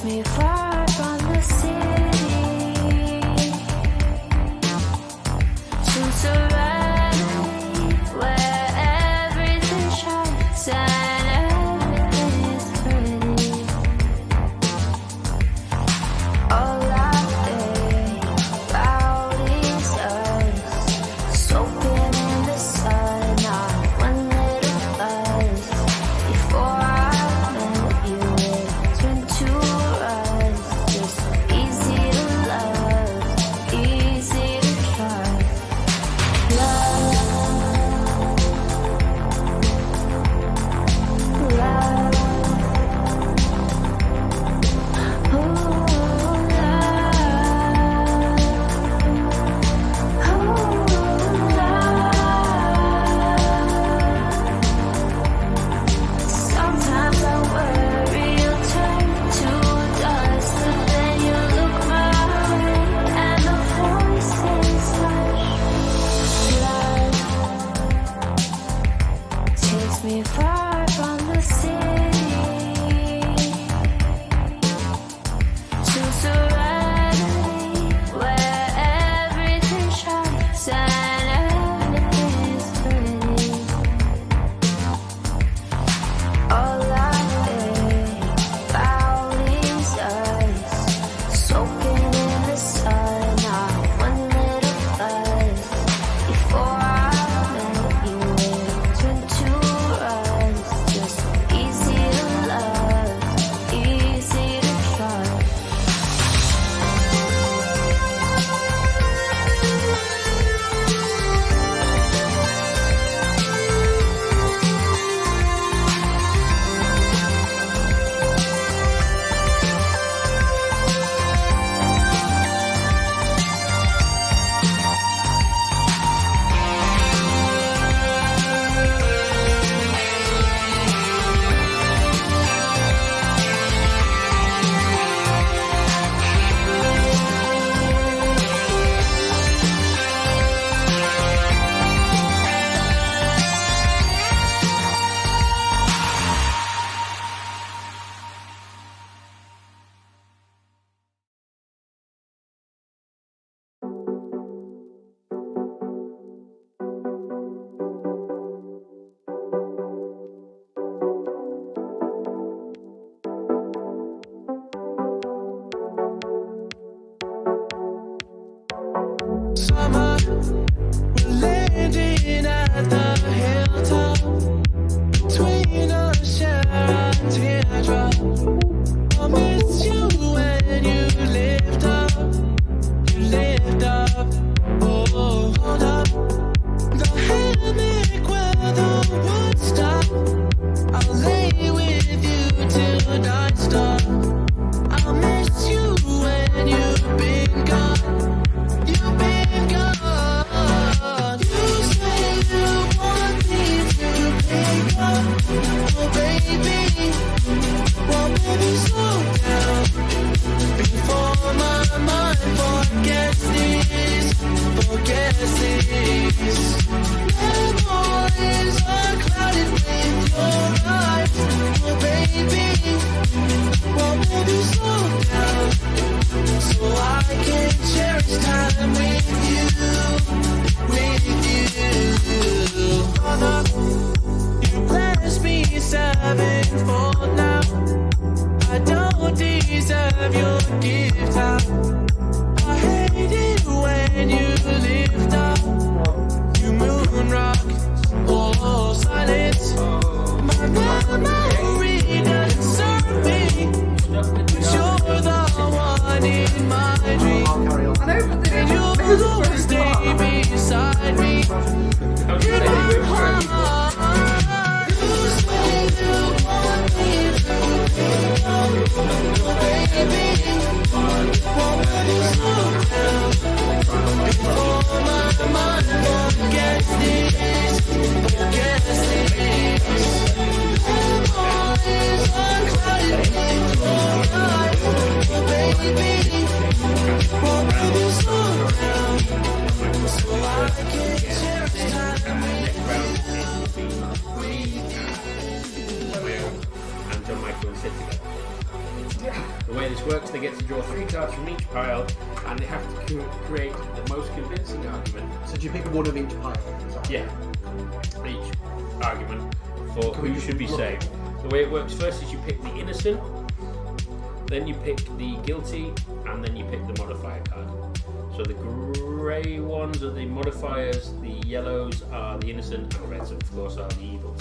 me far from the city to serenity where everything shines and everything is pretty. All I think about is us soaking in the sun, not one little buzz. Before I met you, it turned to us. Just easy to love, easy to trust. Love, love, ooh, sometimes I worry you'll turn to dust, but then you look my way and the voices hush. Love takes me far from the city to serenity where everything shines and everything is pretty. All I think about is us soaking in the sun, not one little buzz. Before I met you, it turned to us. Just easy to love, easy to trust. Summer, we're landing at the hilltop. Between us, share a teardrop. I'll miss you when you lift up. You lift up. Oh, hold up. The hammock where the wood stop. I'll lay with you till night stop. I'll miss you when you've been gone. You've been gone. You say you want me to pick up. Oh baby, well baby slow down before my mind forgets these memories are clouded with your eyes. Oh baby, well baby slow down so I can cherish time with you. Mother, you bless me sevenfold now. I don't deserve your gift. I hate it when you lift up. You moon rock, oh silence. My memory doesn't serve me, but you're the one in my dream. And you'll always stay beside me in my heart. You say you want me to be your baby. Won't let me slow down before my mind forgets this. Memories are clouded with your eyes. Oh baby, won't let me slow down so I can cherish time with you. And John Michael said together. The way this works, they get to draw 3 cards from each pile, and they have to create the most convincing argument. So do you pick one of each pile? Yeah, each argument for who should be saved. The way it works first is you pick the innocent, then you pick the guilty, and then you pick the modifier card. So the grey ones are the modifiers, the yellows are the innocent, and the reds, of course, are the evil.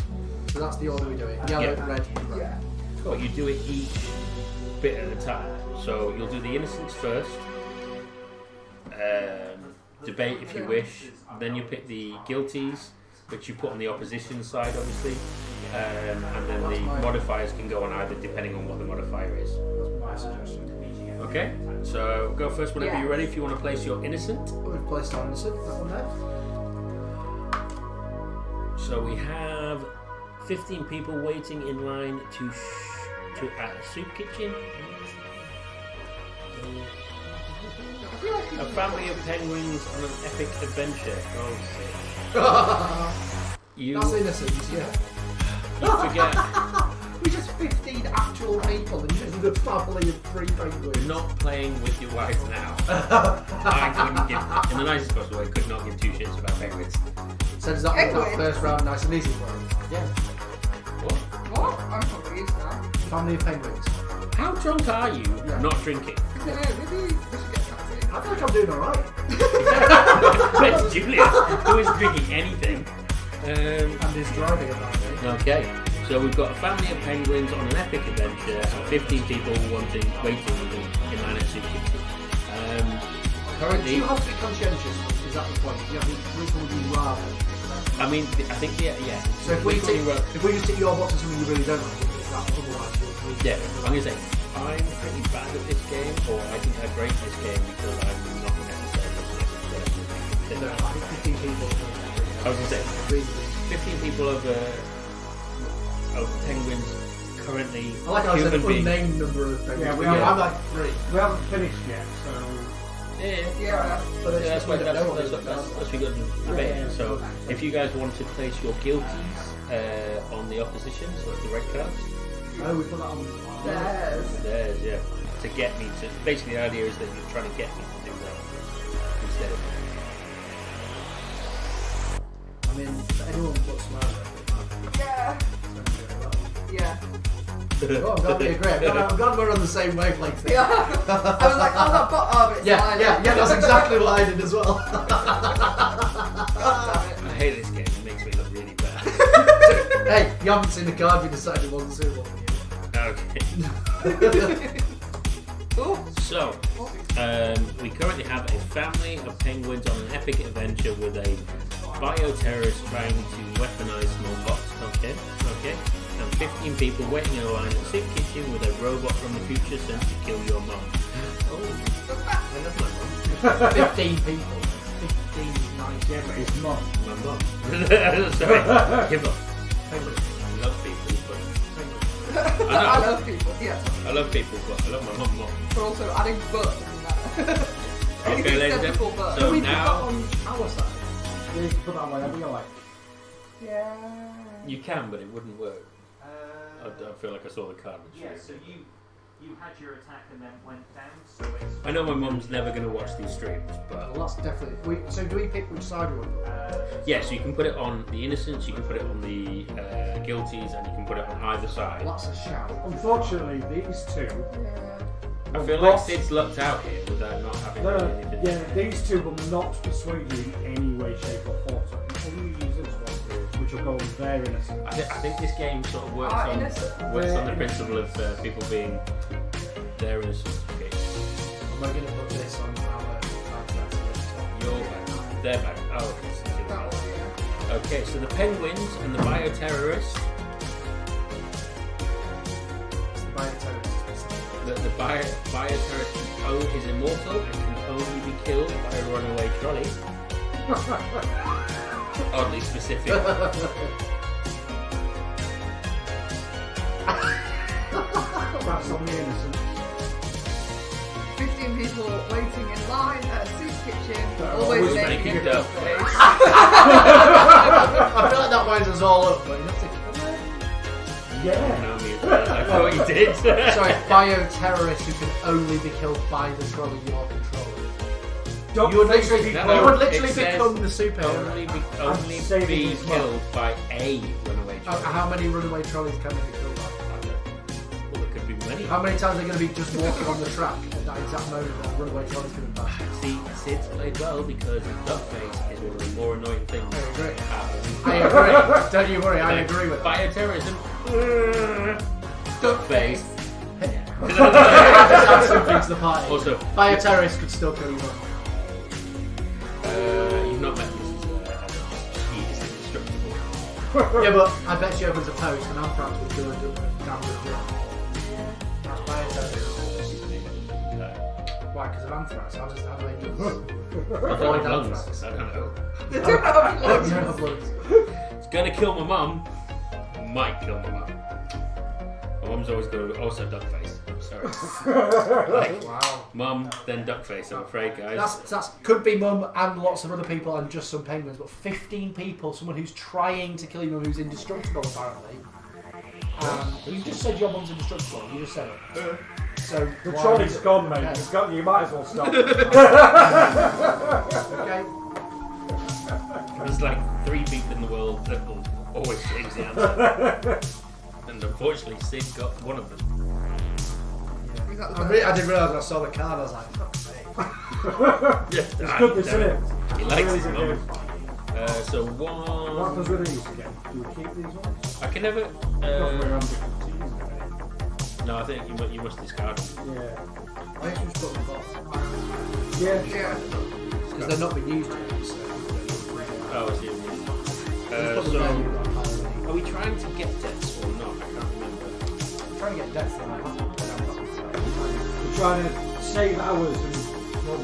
So that's the order we do it. Yellow, red, grey. Yeah. Well, you do it each bit at a time. So you'll do the innocents first, debate if you wish, then you pick the guilties, which you put on the opposition side, obviously, and then the modifiers can go on either depending on what the modifier is. That's my suggestion. Okay, so go first whenever you're ready if you want to place your innocent. We've placed our innocent, that one there. So we have 15 people waiting in line to at a soup kitchen. A family of penguins on an epic adventure. Oh, you That's innocent, yeah. forget We're just 15 actual people and you're the family of 3 penguins. not playing with your wife now. I couldn't give, in the nicest possible way, could not give 2 shits about penguins. So does that make that Penguins? first round nice and easy for him? Yeah. What? What? I'm confused now. Family of penguins. How drunk are you Yeah. not drinking? I don't know, maybe we should get taxi. I feel like I'm doing alright. It's Julia, who isn't drinking anything. And is driving apparently. Okay, so we've got a family of penguins on an epic adventure and 15 people waiting in line at soup kitchen. Do Currently, you have to be conscientious? Is that the point? Do you have to which one would you rather? I mean, I think yeah. So if we Which one just tick your box as something you really don't like, that otherwise you'll yeah, I'm gonna say I'm pretty bad at this game, or I think I break this game because I'm not necessarily. No, I think 15 people. I was gonna say 15 people of penguins currently. I like how I said human beings. unnamed number of penguins. Yeah, we but are. I'm like 3. We haven't finished yet, so Yeah. But Yeah, that's why we don't know what that's it is. we got the debate. So if you guys want to place your guilties on the opposition, so it's the red cards, Oh, we put that on. There's. yeah, to get me to. Basically, the idea is that you're trying to get me to do that instead of. I mean, anyone puts smiles Yeah. Yeah. Oh, I'm glad we agree. I'm glad we're on the same wavelength here. Yeah. I was like, oh, that bot, oh, it's Yeah, fine. that's exactly what I did as well. God damn it. I hate this game. It makes me look really bad. Hey, you haven't seen the card, you decided it wasn't suitable for you. Okay. So, we currently have a family of penguins on an epic adventure with a bioterrorist trying to weaponize smallpox. Okay. And 15 people waiting in a line at the soup kitchen with a robot from the future sent to kill your mum. Oh, I love my mum. 15 people. 15 nice. yeah, but it's not. My mum. Sorry, give up. Penguins. I love people, but I love people, yeah. I love people, but I love my mum more. We're also adding but in that. Okay, ladies and Simple gentlemen. but. So Can we put that now on our side? You can put that wherever you like. Yeah. you can, but it wouldn't work. I feel like I saw the card. Yeah, so you had your attack and then went down, so it's... I know my mum's never going to watch these streams, but Well, that's definitely. So do we pick which side we want to put? yeah, so you can put it on the innocents, you can put it on the guilties, and you can put it on either side. Well, that's a shout. Unfortunately, these two. I feel like Sid's lucked out here without not having anything. Yeah, these two will not persuade you in any way, shape, or form. So I can only use this one, which will go on their innocence. I think this game sort of works Ah, on innocent. the principle of people being their innocence. Okay, Am I going to put this on our your back, their back. Oh, That was, yeah. okay. So the penguins and the bioterrorist. It's the bioterrorist. The bioterrorist is immortal and can only be killed by a runaway trolley. Oddly specific. That's on the innocent. 15 people waiting in line at a soup kitchen, always always making making a dough. face. I feel like that winds us all up, but you have to. Yeah. No, me. I thought you did. Sorry, bioterrorists who can only be killed by the trolley you're controlling. You would literally, No, you would it literally says become the superhero. Only saving be his mum. killed by a runaway trolley. How many runaway trolleys can they be killed by? Well, there could be many. How many times are they going to be just walking on the track at that exact moment that runaway trolley's coming by? See, Sid's played well because Duckface is one of the more annoying things. I agree. happening. I agree. Don't you worry, I agree with that. Bioterrorism. Duckface. Just add something to the party. Also, Bioterrorists could still kill you. you've not met Mrs. She is indestructible. Yeah, but I bet she opens a post and Anthrax will do a damn good job. That's bioterrorist. Why? Because of Anthrax? How do they avoid Lungs. Anthrax? I don't know. They don't have lungs. Don't have lungs. It's gonna kill my mum. Might kill my mum. My mum's always going to also Duckface. I'm sorry. Wow. Mum, then Duckface, I'm afraid, guys. That's could be mum and lots of other people and just some penguins, but 15 people, someone who's trying to kill your mum who's indestructible apparently. You just said your mum's indestructible. You just said it. So The why trolley's is it- gone, mate. Okay. It's got, you might as well stop. Okay. There's like 3 people in the world that will always change the answer. And unfortunately, Sid got one of them. Is that the I didn't realise when I saw the card. I was like, fuck's sake. It's It's good, this, isn't it? He likes Really his good mum. news. So What one. happens with these again? Do we keep these ones? I can never. Not very different teams, No, I think you must discard them. yeah. I think we just put them off. Yeah. Yeah. Because they're not being used yet. So Oh, I see. just put them So, down. are we trying to get deaths or not? I can't remember. I'm trying to get death from my husband. We're trying to save ours and well,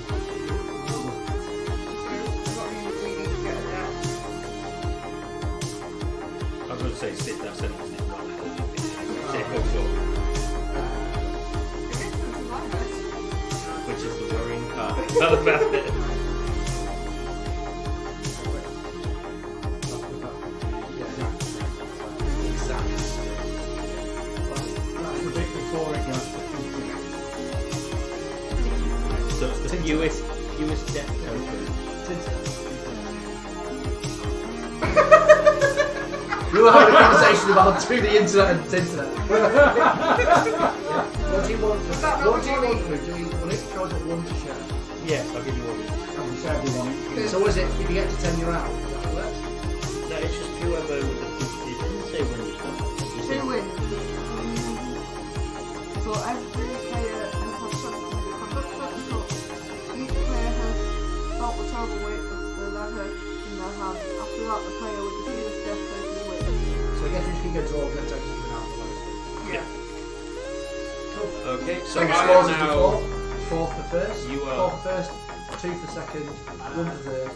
So, what means we need to get a death? I was going to say Sid, that sentence did not help. Sid, go for it. It is something like this. Which is the worrying part. Tell about it. that's the bit before it goes. So it's the fewest death token. We were having a conversation about to the internet and Tinternet. What do you want? that What do you not want? Do you want it? Or is it one to share? Yes, I'll give you one. And we said we want it. So is it? If you get to 10, you're out. Is that how it works? No, it's just whoever with the. It didn't say when you start. It said- 2 wins. So every player has successful. Each player has felt the total weight of the lever in their hand. After that, the player with the fewest death tokens wins. So I guess we can go to all the tokens you've been out for those. Yeah. Okay, so So I scores am as now. before. 4 for first. You are- 4 for first. 2 for second. 1 for third.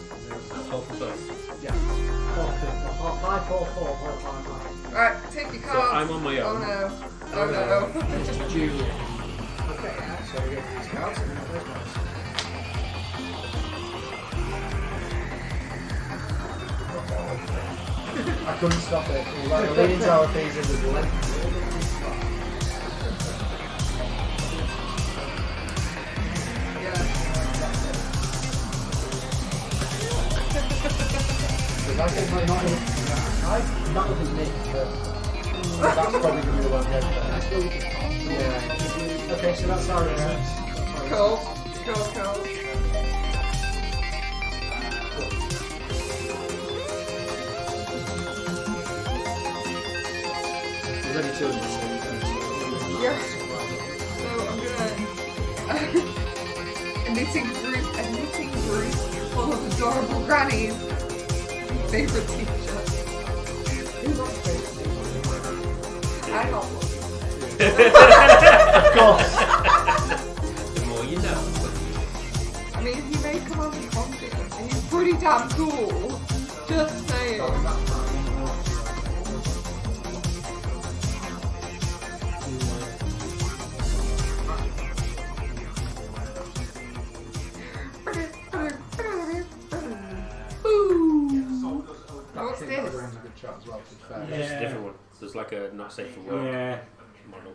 12 for both. Yeah. 4 for fifth. 5, 4, 4, 4, 5, 5. Right, take your So cards. I'm on my Oh own. no. Oh no. It's Julian. Okay, so we go for these cards and then those ones. I couldn't stop it. It was like the leading tower pieces was length. Yeah. I think my not that was his nick, but that's probably going to be the one to Yeah. Okay, so that's our Cool. Cool. There's only 2 of them. Yes. So I'm gonna a knitting group full of adorable grannies. Favorite teacher. I got one. Of course. The more you know. I mean, he may come on the content and he's pretty damn cool. Just saying. What's this? Everyone's a good chat as well, to be fair. It's a different one. There's like a not safe for work. Yeah. model.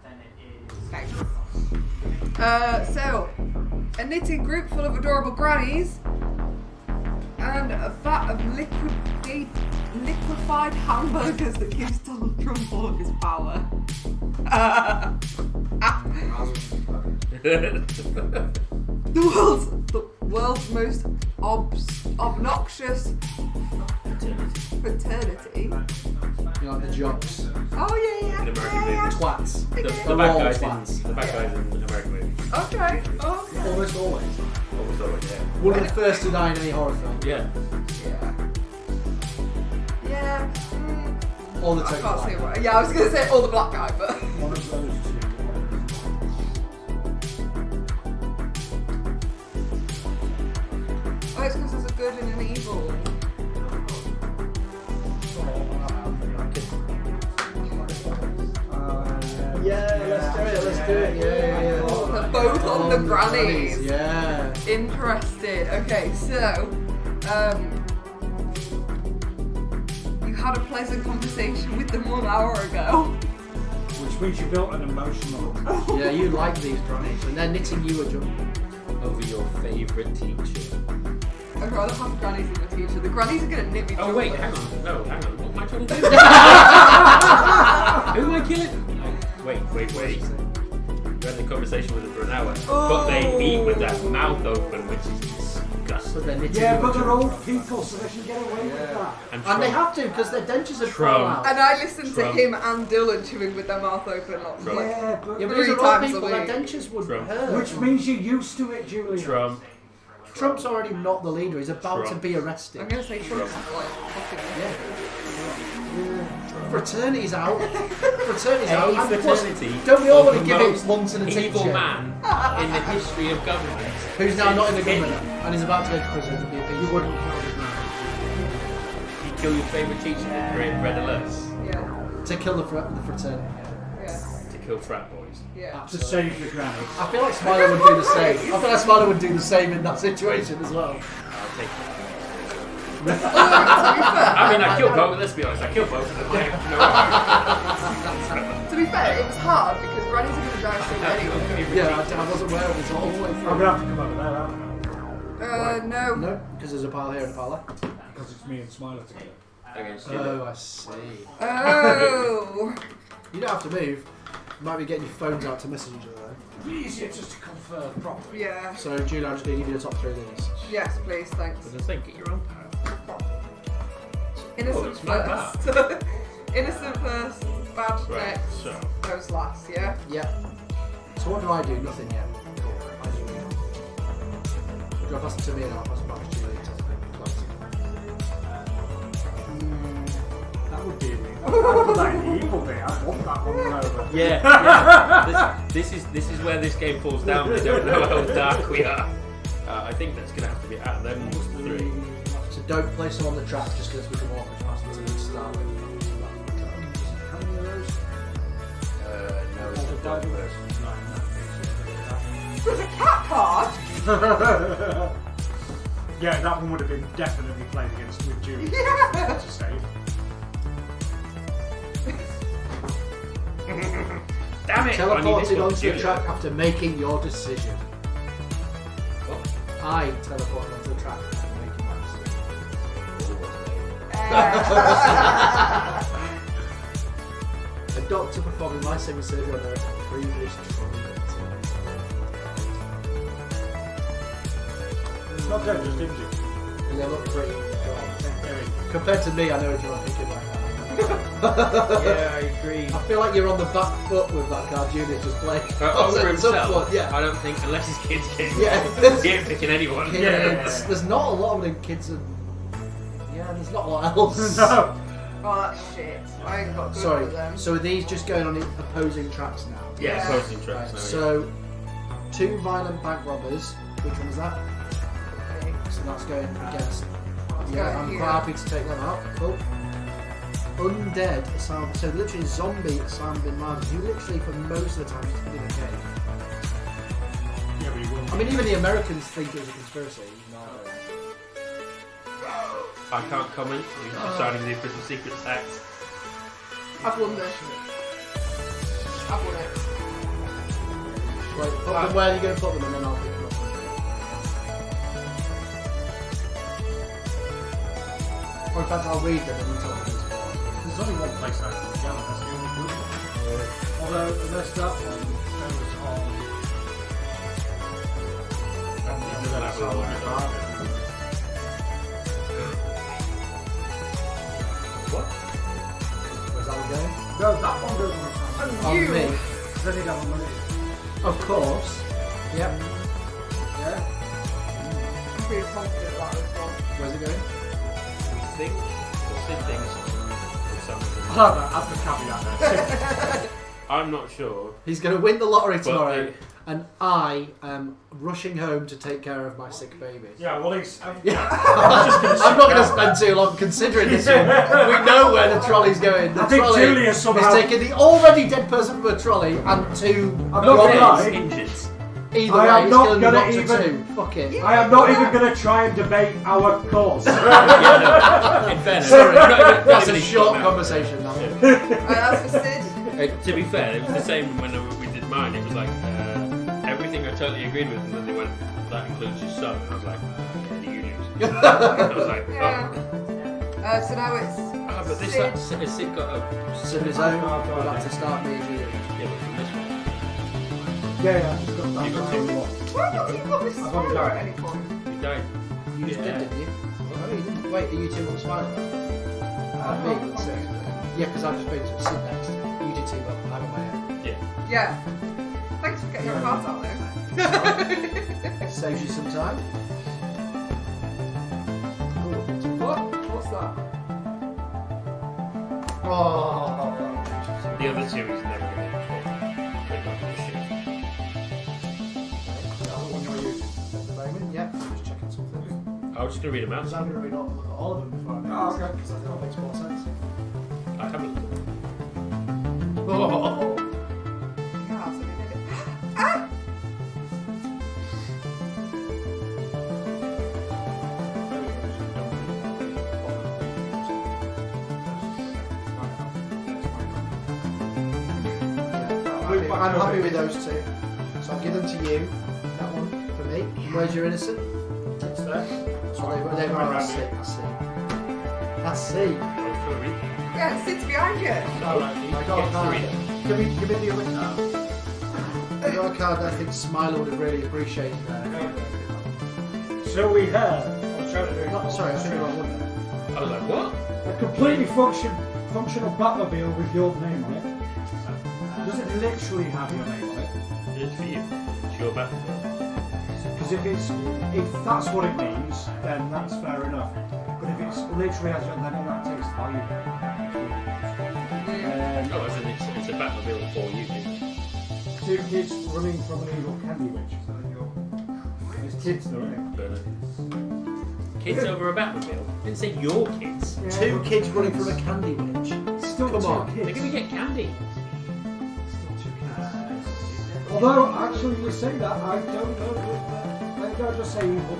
Then it is. Okay. So, a knitting group full of adorable grannies and a vat of liquefied hamburgers that gives Donald Trump all of his power. The world's most obnoxious fraternity. You know, the jocks. Oh yeah. In American movies. Twats. The They're bad all guys twats. in American movies. Okay. Almost always. Almost always, yeah. One of the first to die in any horror film. Yeah. Yeah. All the I Tony can't Black. see what. Yeah, I was gonna say all the black guy, but. One of those two. Oh, it's because there's a good and an evil. Let's do it. Yeah. They're both on the grannies. Yeah. Interested. Okay, so you had a pleasant conversation with them 1 hour ago. Which means you built an emotional attachment. Yeah, you like these grannies, and they're knitting you a jump. Over your favourite teacher. I'd rather have grannies than a teacher. The grannies are gonna knit me. Oh wait, hang on. No, hang on. What am I trying to do? Who am I killing? Oh, wait. We had a conversation with them for an hour. But they eat with their mouth open, which is disgusting. But they're knitting Yeah, you a but they're jump. old people, so they can get away with that. And they have to, because their dentures are Trump. fall out. And I listened to Trump. him and Dylan chewing with their mouth open. Like, Trump. Yeah, but Yeah, but Three these are old times a people, their week. dentures would Trump. hurt. which means you're used to it, Julia. Trump. Trump's already not the leader, he's about Trump. to be arrested. I'm gonna say Trump's like fucking. Fraternity's out. Fraternity's out. A And plus, fraternity. don't we all want to of give the it most once in a evil teacher? man in the history of government. Who's now not in the government and is about to go to prison for being You peaceful. wouldn't count it now. You kill your favourite teacher to create red alerts. Yeah. To kill the fraternity. Yeah. To kill frat boys. Yeah. To save the granny. I feel like Smiley would do the same. I feel like Smiley would do the same in that situation as well. I'll take it. To be fair, I mean, I killed both. Let's be honest, I killed both of them. I have to be fair, it was hard because grannies are gonna die soon anyway. Yeah, I wasn't aware of this all the way I'm through. going to have to come over there, aren't No. No, because there's a pile here and a pile there. I? Because it's me and Smiler together. Against you. Oh, I see. Oh. You don't have to move. You might be getting your phones out to message each other. It'd be easier just to confer properly. Yeah. So, Julie, I'm just going to give you the top 3 of these. Yes, please. I Thanks. was going to say, get your own power. Innocent it's not first. Innocent first. Bad Right, next. so. Those last. Yeah. Yeah. So, what do I do? Nothing yet. I do. Do I pass it to me and I'll pass it back to Julie to close? That would be me. I'd put that in the evil bit. I'd want that one over. Yeah. This is where this game falls down. They don't know how dark we are. I think that's going to have to be out of them 3. So, don't place them on the track just because we can walk as fast as we start with. How many of those? No, it's a dog version. There's a cat card. Yeah, that one would have been definitely played against with Julie. Yeah. To save. Damn it! Teleported onto the track after making your decision. I teleported onto the track after making my decision. A doctor performing life-saving surgery on a previous trauma victim. It's not dangerous, didn't you? And they look pretty gone. Very. Compared to me, I know what you're thinking right now. Yeah, I agree. I feel like you're on the back foot with that card unit just playing. Over At some himself. point, yeah. I don't think, unless his kids get Yeah. ain't picking anyone. Kids. There's not a lot of them kids and... Yeah, there's not a lot else. No. Oh, that's shit. I ain't got good Sorry, with them. so are these just going on opposing tracks now? Yeah, Yeah. posting Right, tracks now. so 2 violent bank robbers. Which one was that? Okay. So that's going against. Let's Yeah, go I'm here. quite happy to take them out. Cool. Undead Osama. So literally zombie Osama bin Laden, who literally for most of the time just been in a cave. Yeah, but he will. I mean, even the Americans think it was a conspiracy. No. I can't comment. You're signing the official Secrets Act. I've won this. I've won it. Wait, put them where are you going to put them and then I'll pick them up. Or in fact, I'll read them and you tell me who's for. There's only one place I can go, that's the only good one. Although, there's that one, there was on... That's all right. What? Where's that one going? No, that one goes on the On You. me. Then you have the money. Of course. Yep. Yeah? I'm pretty confident about this one. Where's it going? We think the Sid thinks it's something. That's the caveat there. I'm not sure. He's going to win the lottery But tomorrow, and I am rushing home to take care of my sick baby. Yeah, well, he's... Yeah. I'm not going to spend too long considering this one. We know where the trolley's going. The I think trolley Julia is somehow- taking the already dead person from a trolley and two I'm not gonna lie. Injured. Either I way, am it's not killing gonna Doctor even- Two. Fuck it. I am not even going to try and debate our cause. In fairness, Sorry, not even- that's not a even short now. conversation. That one. That's for Sid. To be fair, it was the same when we did mine. It was like everything I totally agreed with, and then they went, "That includes your son." And I was like, "Yeah, you lose." I was like, Yeah. So now it's. "Oh, but this Sid. has Sid got a So his own, we'll have to start me and you. yeah, but from this one." Yeah, I've just got that. You got two more. Why not you got this I've only spoiler got- at any point? You died. You just did, didn't you? Oh, you didn't. Wait, are you two on Spiral? Me, let's see. Yeah, because I've just been to sit next. You did two, but I'm on my own. Yeah. Yeah. Thanks for getting your cards out there. Saves you some time. What? What's that? Oh. The other two is never going to shit. At the moment, yeah. I'm just checking something. I was just going to read them out. Because I'm going to read all of them before I make Oh, this, okay. because I think it makes more sense. I haven't. Oh. Yeah, so we did it. Ah! I'm happy with those two. So I'll give them to you. That one for me. Where's your innocent? It's there. So they were I see. I see. Yeah, it sits behind you. I got a card. Give me the other card. I got a card that I think Smiler would have really appreciated there. So we have... I'm trying to do Oh, sorry, I think I got one there. I was like, what? a completely functional Batmobile with your name on it. Does it literally have your name on it? It is for you. It's your battle. Because if that's what it means, then that's fair enough. But if it's literally has your, then that takes value. No, as in it's a Batmobile for you. Isn't it? Two kids running from an evil candy witch. It's kids though, isn't it? But, kids over a Batmobile? Didn't say your kids. Yeah, Two but kids running from a candy witch. Still Come two on. kids. They're going to get candy. Still two kids. Although, actually, you say that, I don't know. I don't just say evil.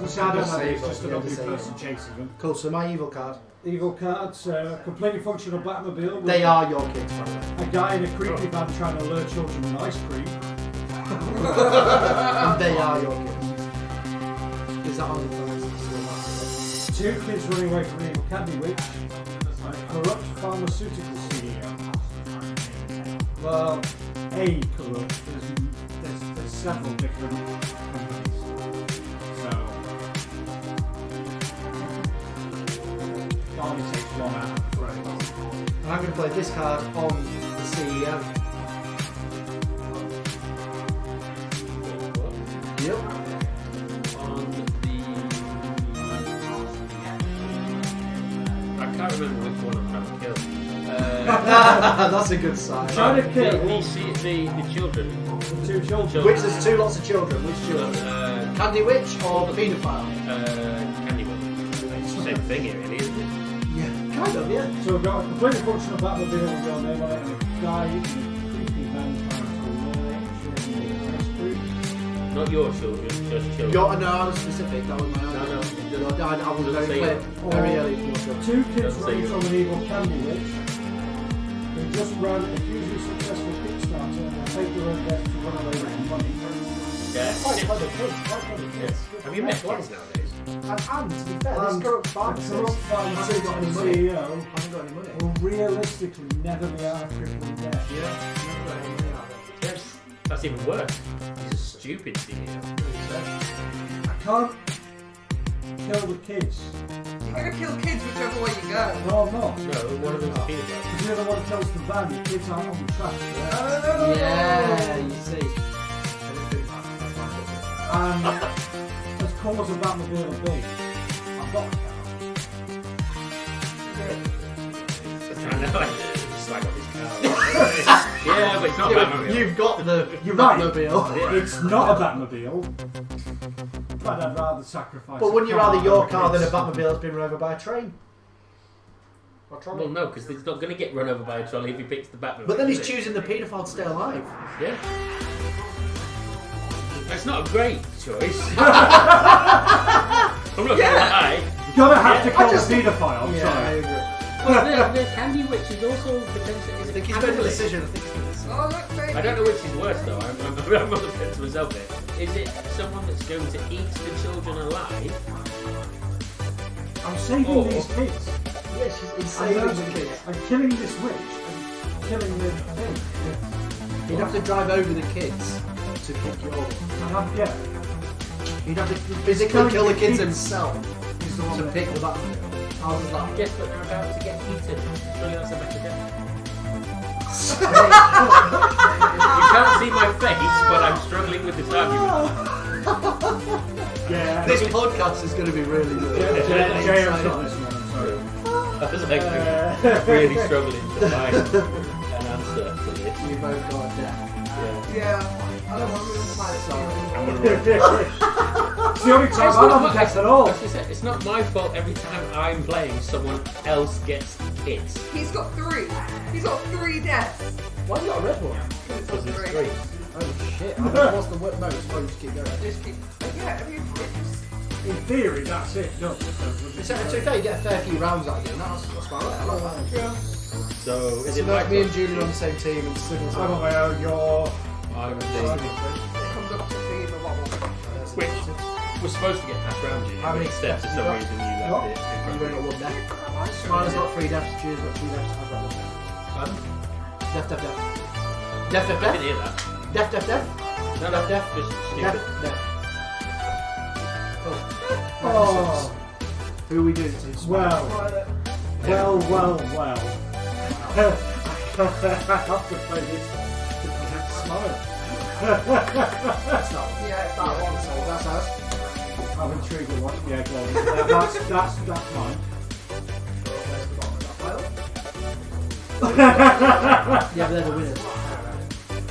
As I Just said, say it's evil, just an yeah, ugly just say person evil. chasing them. Cool, so my evil card. Evil cards, completely functional Batmobile. With They are your kids, by the way. a guy in a creepy van trying to lure children with ice cream. And they are your kids. Is that on the phone? Two kids running away from an evil candy witch. A corrupt pharmaceutical CEO. Well, a corrupt. There's several different companies. So, it only takes one out of the phrase. And I'm going to play this card on the CEO. Yep. On the... I can't remember which one I'm trying to kill. That's a good sign. Trying to kill the children. the two children. Which there's two lots of children. Which children? Candy witch or the paedophile? Candy one. It's the same thing here, really, isn't it? Yeah, kind of, yeah. So we've got a completely functional Batmobile with your name on it and a guy in a creepy van trying to lure children with ice cream. Not your children, just children. No, I was specific. That was my own. I was Doesn't very say clear. it. Very early. Two kids Don't say running you. from an evil candy witch. just run a hugely successful Kickstarter and take their own death to run away with money. Yeah. Quite clever kids, quite clever kids. Have you met kids nowadays? And to be fair, this And corrupt the pharmacist corrupt hasn't got any pharmaceutical money. CEO Hasn't got any money. will realistically never be out of crippling debt. Yeah, never got any money out of it. Yes. That's even worse. He's a stupid CEO. I can't kill the kids. You're gonna kill kids whichever way you go. No, I'm not. No, one of them's a pedophile. Because the other one kills the van, the kids aren't on the track. Yeah, you see. And as cool as a Batmobile will be, I've got a car. I know, it's like got this car. Yeah, but it's not Batmobile. You've got the You're right. Batmobile. It's not a Batmobile, but I'd rather sacrifice. But wouldn't a you rather your than car the than a kids. Batmobile that's been run over by a train? Or trolley? Well, no, because he's not going to get run over by a trolley if he picks the Batmobile. But then he's is it? choosing the paedophile to stay alive. Yeah. It's not a great choice. I'm not going to lie. You're gonna have to Yeah, kill I just the think- paedophile. I'm I sorry. agree. Well, the Candy Witch is also potentially. I think he's made a decision. I think he's made a decision. Oh, look, baby. I don't know which is worse though. I'm on the fence myself here. Is it someone that's going to eat the children alive? I'm saving Oh. these kids. Yeah, she's I'm saving not- the kids. I'm killing this witch. I'm killing the thing. You'd have to drive over the kids to pick your. Yeah. You'd have to physically kill the kids himself He's the one to that pick the Batmobile. How does that? Yes, but they're about to get eaten. Surely that's a better death. You can't see my face, but I'm struggling with this argument. Yeah. This podcast is going to be really good. James got this one. I'm sorry. I was like really struggling to find an answer to this. You both got death. Yeah. I don't want to move my Sorry. I'm gonna win. It's the only time I haven't guessed at all. As you said, it's not my fault every time I'm playing someone else gets hit. He's got 3. He's got 3 deaths. Why have you got a red one? Because it's free. Oh shit. I don't know what's the word. No, it's fine. Just keep going. Just keep. Yeah, I mean, it just. In theory, that's it. No. It's okay, you get a fair few rounds out of it. That's about right. I like that. Yeah. So is It's it like me and Julie? Julie on the same team and Signals. I don't know, you're... I'm the It comes up to see the bubble. which we're supposed to get past round you. How many steps for steps some you got? reason you What? left it. in front You've of only me. got one death. Smiler's got 3 deaths. Julie's got 2 deaths. I've got 1 death. Pardon? Death, death, death. Death, death, I didn't death. hear that. Death, death, death. No, Death, death. just Death, stupid. death. Oh. Oh. Who are we doing to? Well. Well. I have to play this because it's Smile. That's not one. Yeah, it's that one. So that's us. I'm intrigued with what. Yeah, go on. That's mine. Where's the bottom of that pile? Yeah, but they're the winners.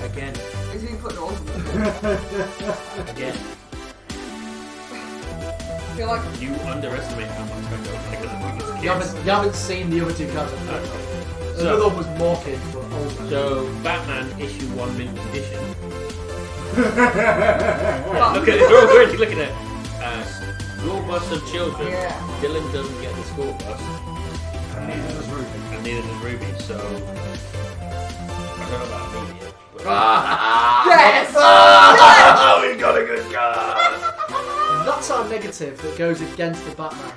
Again. He's been putting on. Again. I feel like You underestimate how much I don't think of the biggest kids. You haven't seen the other 2 cards. So- Another one was more kids, but older. So Batman issue 1 mint condition. But- Look at it. You're already looking at school bus of children. Yeah. Dylan doesn't get the school bus, And neither does Ruby. and neither does Ruby. So I don't know about immediate. But yes. oh, we got a good card. That's our negative that goes against the Batman.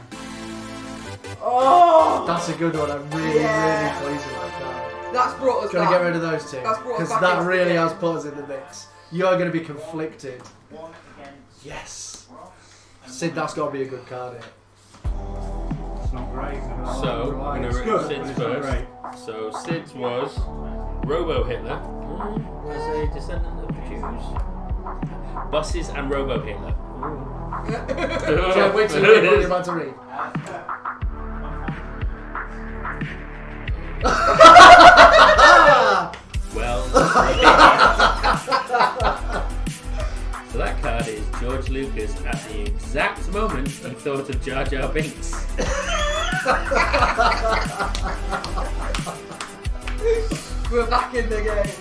Oh! That's a good one. I'm really, Yeah. really pleased with that. That's brought us Gonna back. get rid of those 2. That's brought us Because back that into the really game. has put us in the mix. You are going to be conflicted. One against. Yes. Sid, that's got to be a good card here. It's not great. So I'm It's gonna good, rip but Sid's it's not great. first. So Sid's was Robo Hitler as a descendant of the Jews. Buses and Robo Hitler. So wait till you read what you're about to read. Well, so that card is George Lucas at the exact moment he thought of Jar Jar Binks. We're back in the game.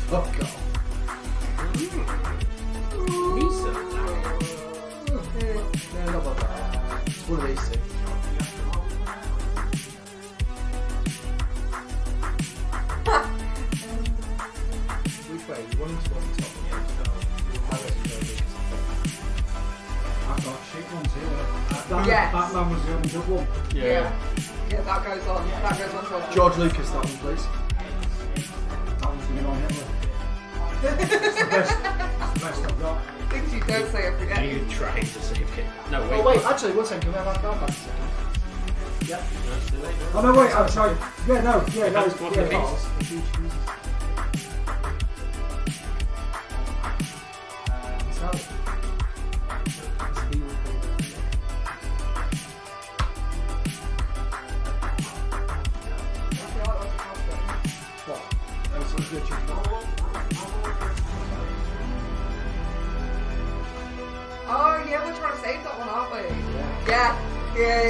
Fuck off. Decent. One of these two. Which way? You want to go on top? I've got shit ones here. Yes. Batman was the only good one. Yeah, that goes on. That goes on top. George Lucas, that one, please. That one's going on Hitler. It's the best I've got. Things you don't say, I Are forget. you trying to save it? No, wait. Oh wait, actually, one second. Can we have our card back a second? Yep. That's too late. Oh no, wait, I'm trying. Yeah, no, yeah, no, That's what yeah, it is. Oh yeah, we're trying to save that one, aren't we? Yeah.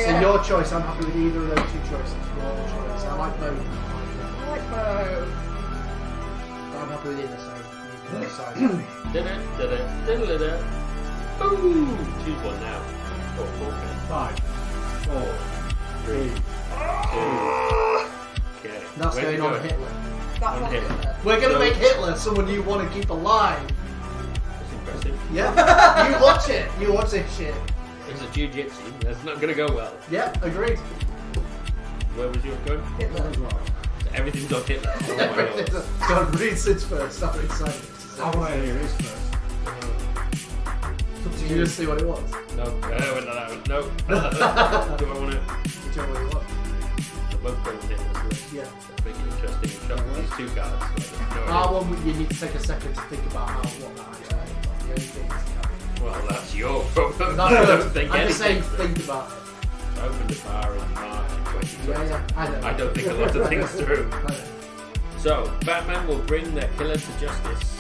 So your choice, I'm happy with either of those two choices. Your choice. I like both. I like both. I'm happy with either, so you can decide. Da-da-da-da-da-da-da. Boom! Choose one now. Oh, okay. 5, 4, 3. Okay. That's Where's going it on Hitler. That's On not Hitler. Hitler. We're going to So- make Hitler someone you want to keep alive. That's impressive. Yeah. You watch it. You watch this shit. It's a jiu-jitsu. That's not going to go well. Yeah, agreed. Where was yours going? Hitler. Everything's on Hitler. Oh my God. God, read since first. I'm excited. I want to hear his first. Did you just see what it was? No. No. Do I want to? Whichever way you want. They're both going on Hitler's list. Yeah. Let's make it interesting and show these two cards. No Our idea. one, you need to take a second to think about what that actually is. The only thing is, Well, that's your problem. no, I don't think I'm just saying, anything. think about it. I opened the bar in March of 2020. Yeah, I know. I don't think a lot of things through. I know. So, Batman will bring their killer to justice.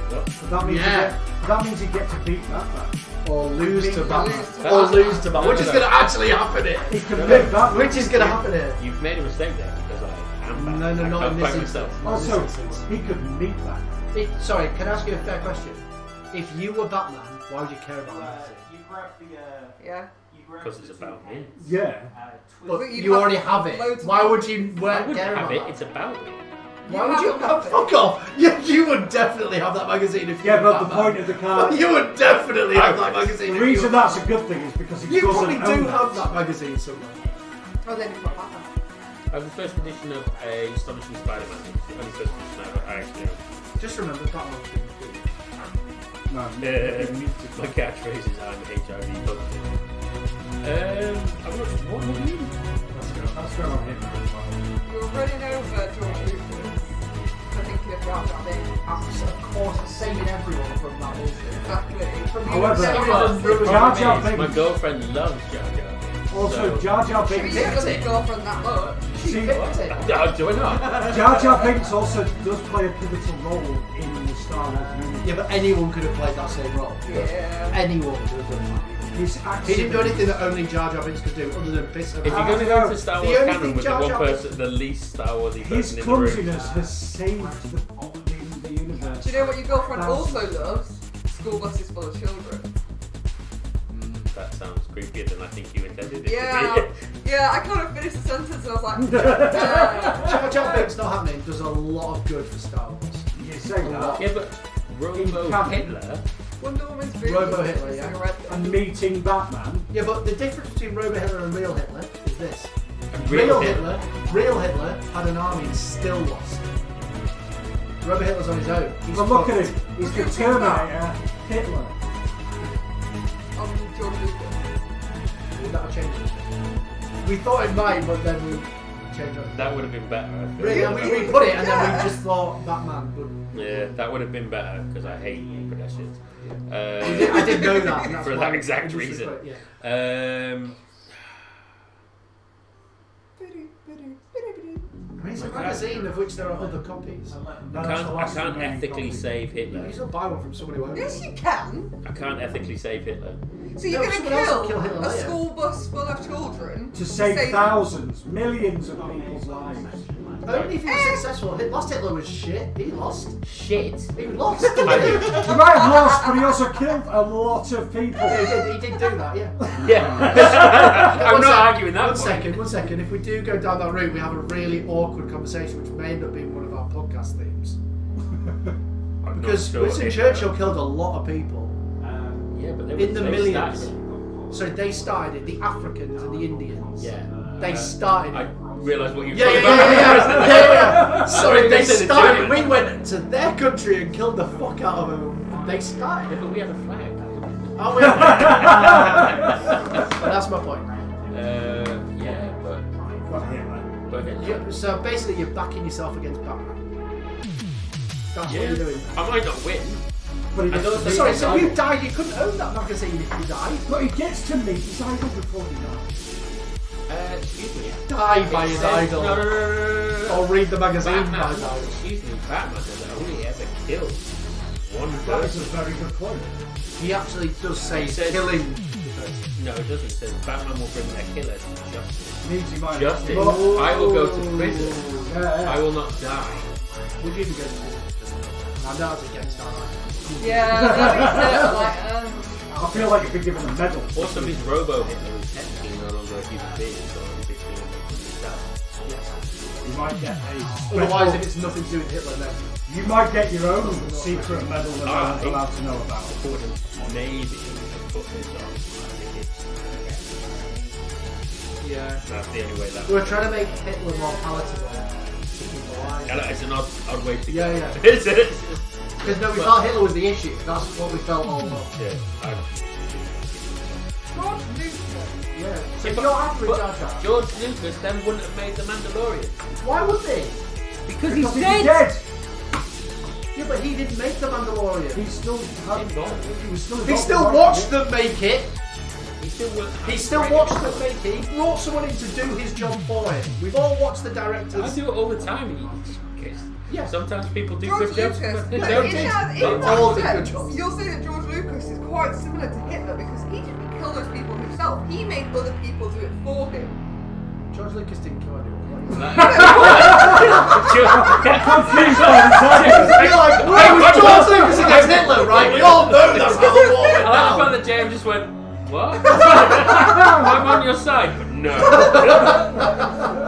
What? That means Yeah. that means you get to beat Batman. Or lose to Batman. Lose to Or Batman. lose to Batman. Which is No. going to actually happen here. He can beat Batman. Which is going to happen here. You've made a mistake there because I am Batman. No, I not can't in this fight instance. myself. Not in Also, this instance. he could meet Batman. Sorry, can I ask you a fair question? If you were Batman, why would you care about that? You grab the. Yeah. You grab Because the it's two about me. Yeah. twist. But But you'd you have already have it. loads of Why would you I wouldn't care have about it. that? It's about me. Why would you have it. fuck off? You would definitely have that magazine if you Yeah, were but the Batman. point of the card. You would definitely have that magazine. The if you reason were that's a Batman. good thing is because he You doesn't probably own do it. have that magazine somewhere. Oh, then you've got Batman. I have the first edition of a Astonishing Spider-Man. It's the only first edition I actually own. Just remember Batman's been good. No, My catchphrase is I'm HIV positive. I'm not sure. What do you mean? That's going on Hitler as well. You're running over George Lucas for thinking about that being Of course, it's saving everyone from that bullshit. exactly. From However, you Jar Jar My Binks. girlfriend loves Jar Jar. Also, So- Jar Jar She Binks. picked his girlfriend that much. See, Picked it. Do I not? Jar Jar Binks also does play a pivotal role in the Star Wars universe. Yeah, but anyone could have played that same role. Yeah. Anyone could have done that. His He accent. didn't do anything that only Jar Jar Binks could do, other than piss If you're about. going to go to Star The Wars only canon thing with the Jar one Jar person, the least Star Warsy His person in the room. clumsiness has saved the universe. Do you know what your girlfriend also loves? School buses full of children. That sounds creepier than I think you intended it Yeah. to be. Yeah, I kind of finished the sentence and I was like, yeah. Jar Jar Binks not happening does a lot of good for Star Wars. You say that. Yeah, but Robo canon. Hitler. Wonder Woman's food. Robo Hitler, yeah. And meeting Batman. Yeah, but the difference between Robo Hitler and real Hitler is this. And Real Hitler had an army and still lost. Robo Hitler's on his own. He's But look at fucked. him. He's the Terminator, Hitler. George Lucas. That'll change it. We thought it might, but then we changed it. That would have been better. I feel. Really, we put it and then we just thought Batman would. Yeah, that would have been better because I hate pedestrians. I didn't know that. And that's For why that we exact just reason. put it, yeah. I mean, it's a magazine of which there are other copies. I can't ethically save Hitler. You still buy one from somebody who owns Yes, it. you can. I can't ethically save Hitler. So you're No, going someone else will to kill Hitler kill a later. school bus full of children To save thousands, millions of people's lives. Only if he was successful. Last Hitler was shit. He lost. Shit. He lost. He might have lost, but he also killed a lot of people. He did do that, yeah. Yeah. I'm not arguing that. One second. If we do go down that route, we have a really awkward conversation, which may end up being one of our podcast themes. Because Winston Churchill killed a lot of people. Yeah, but In the millions. So they started it, the Africans and the Indians. Yeah. They started I it. realised what you were Yeah. Sorry, they started it. We went to their country and killed the fuck out of them. They started it. But we had a flag. Oh, we But that's my point. Yeah, but So basically, you're backing yourself against Batman. That's what you're doing. I might not win. But he I gets don't to think- meet Sorry, his so idol. you died, you couldn't own that magazine if you died. But he gets to meet his idol before he dies. Excuse me. Die by his idol. No. Or read the magazine by Batman, his idol. excuse me, Batman has only ever killed one That is a person. very good point. He actually does say He says- killing. No, it doesn't. It says Batman will bring their killer to justice. Means he might Justice. Oh. I will go to prison. Yeah. I will not die. Would you even go to prison? I'm not against that. Yeah, that makes it like, I feel like I've been given a medal. Also, his Robo Hitler is technically no longer a human being, so I'm between himself. You might get a Otherwise, special- if it's nothing to do with Hitler, then. You might get your own secret medal that no one's allowed to know about. According maybe put this on. I think Yeah. that's the only way that. We're trying to make Hitler more palatable to people alive. And it's an odd way to go. Yeah. It's Because no, we felt Hitler was the issue. That's what we felt all along. yeah. George Lucas. Yeah. So Yeah, your average but Jar George Lucas then wouldn't have made the Mandalorian. why would they? Because Because he's dead. Yeah, but he didn't make the Mandalorian. He still had. He was He still watched them make it. He still He still watched them make it. He brought someone in to do his job for him. We've all watched the I directors. do it all the time. Yeah. Sometimes people do George good jobs. Lucas. They But don't. in that all the good sense, jobs. you'll say that George Lucas is quite similar to Hitler because he didn't kill those people himself. He made other people do it for him. George Lucas didn't kill anyone. Confused by the time. You're like, it was George Lucas against Hitler, right? We all know that's how the war I went like the fact down. that James just went, what? I'm on your side, but no.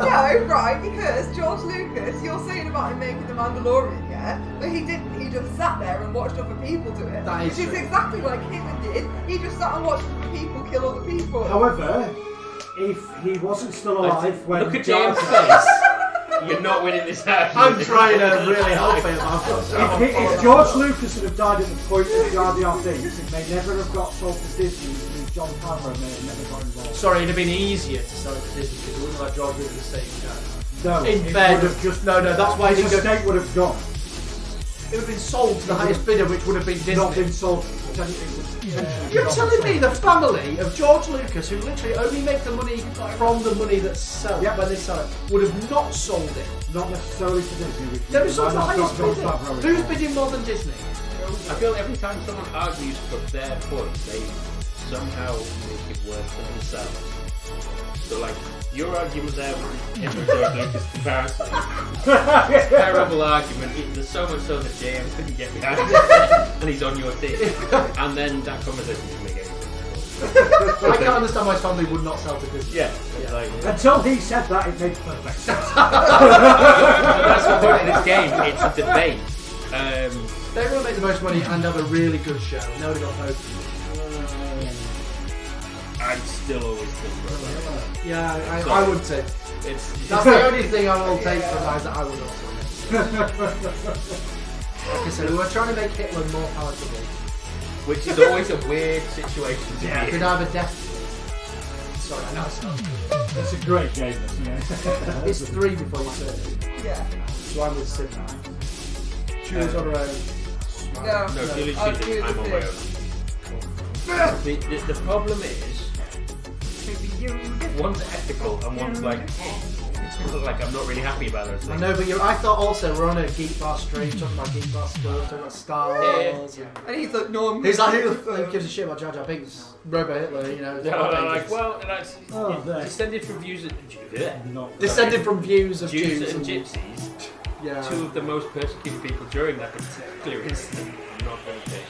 No, right, because George Lucas, you're saying about him making the Mandalorian, yeah? But he didn't, he just sat there and watched other people do it. That is which is true. exactly like Hitler did. He just sat and watched other people kill other people. However, if he wasn't still alive when Look at Jar James' Jar- face. You're not winning this argument. I'm trying to really help him. If George Lucas had died at the point of Jar Jar Binks, it may never have got sold to Disney, which means John Favreau may have never got involved. Sorry, it'd have been easier to sell it to Disney because it wouldn't have had George Lucas saying that. No, In it fairness, would have just no, that's why it his didn't go. estate would have gone, It would have been sold to the highest bidder, which would have been Disney. not been sold. Potentially. You're telling me the family of George Lucas, who literally only make the money from the money that's sold Yeah. when they sell it, would have not sold it. Not necessarily to Disney. Which They would means sold the why not highest John bidder. Favreau Who's involved? bidding more than Disney? I feel every time someone argues for their point, they somehow make it worse for themselves. So, like, your argument there with him and George Lucas comparison, terrible argument. There's so much so that James couldn't get behind it, and he's on your team. And then that conversation didn't make any sense. I can't understand why his family would not sell to Disney. Yeah, it's like, Until he said that, it made perfect sense. that's the point of this game. It's a debate. They will make the most money and have a really good show. Nobody got voted. I'd still always think about Yeah, I Sorry. would say. It's That's the only thing I will take from that is that I would also. Like I said, we were trying to make Hitler more palatable. which is always a weird situation to You be could in. have a death. Sorry, no, It's a great game, isn't it? it's 3 before you say it. Yeah. So I'm with Sid now. Choose on her own. No. No, Julie I'll chooses. do I'm the on my thing. own. The problem is, one's ethical and one's like, Like I'm not really happy about those I things. know, but I thought also we're on a Geek Bar stream talking about Geek Bar stuff, talking about Star Wars. Yeah. And he's like, no, I'm He's like, who gives a shit about Jar Jar Binks? Robo Hitler, you know. No, like, well, that's Oh, there. descended from views of Not Descended from views of Jews Jews and gypsies, yeah. two of the most persecuted people during that particular incident. I'm not going to take.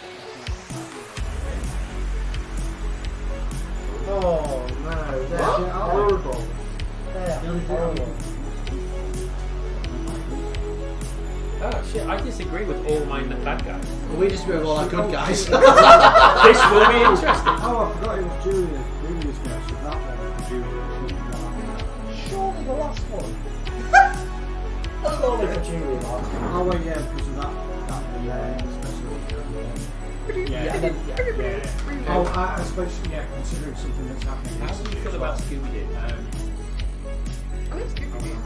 Oh no, they're horrible. They're horrible. Oh shit! I disagree with all my bad guys. Well, we just with all our good guys. This will be interesting. Oh, I forgot it was Julia's previous version. That one was Julia. Surely the last one. That's not like a Julie last one. Oh, well, yeah, because of that especially. Yeah. Oh, especially, considering something that's happening. How do you feel about Scooby-Doo? I like Scooby-Doo.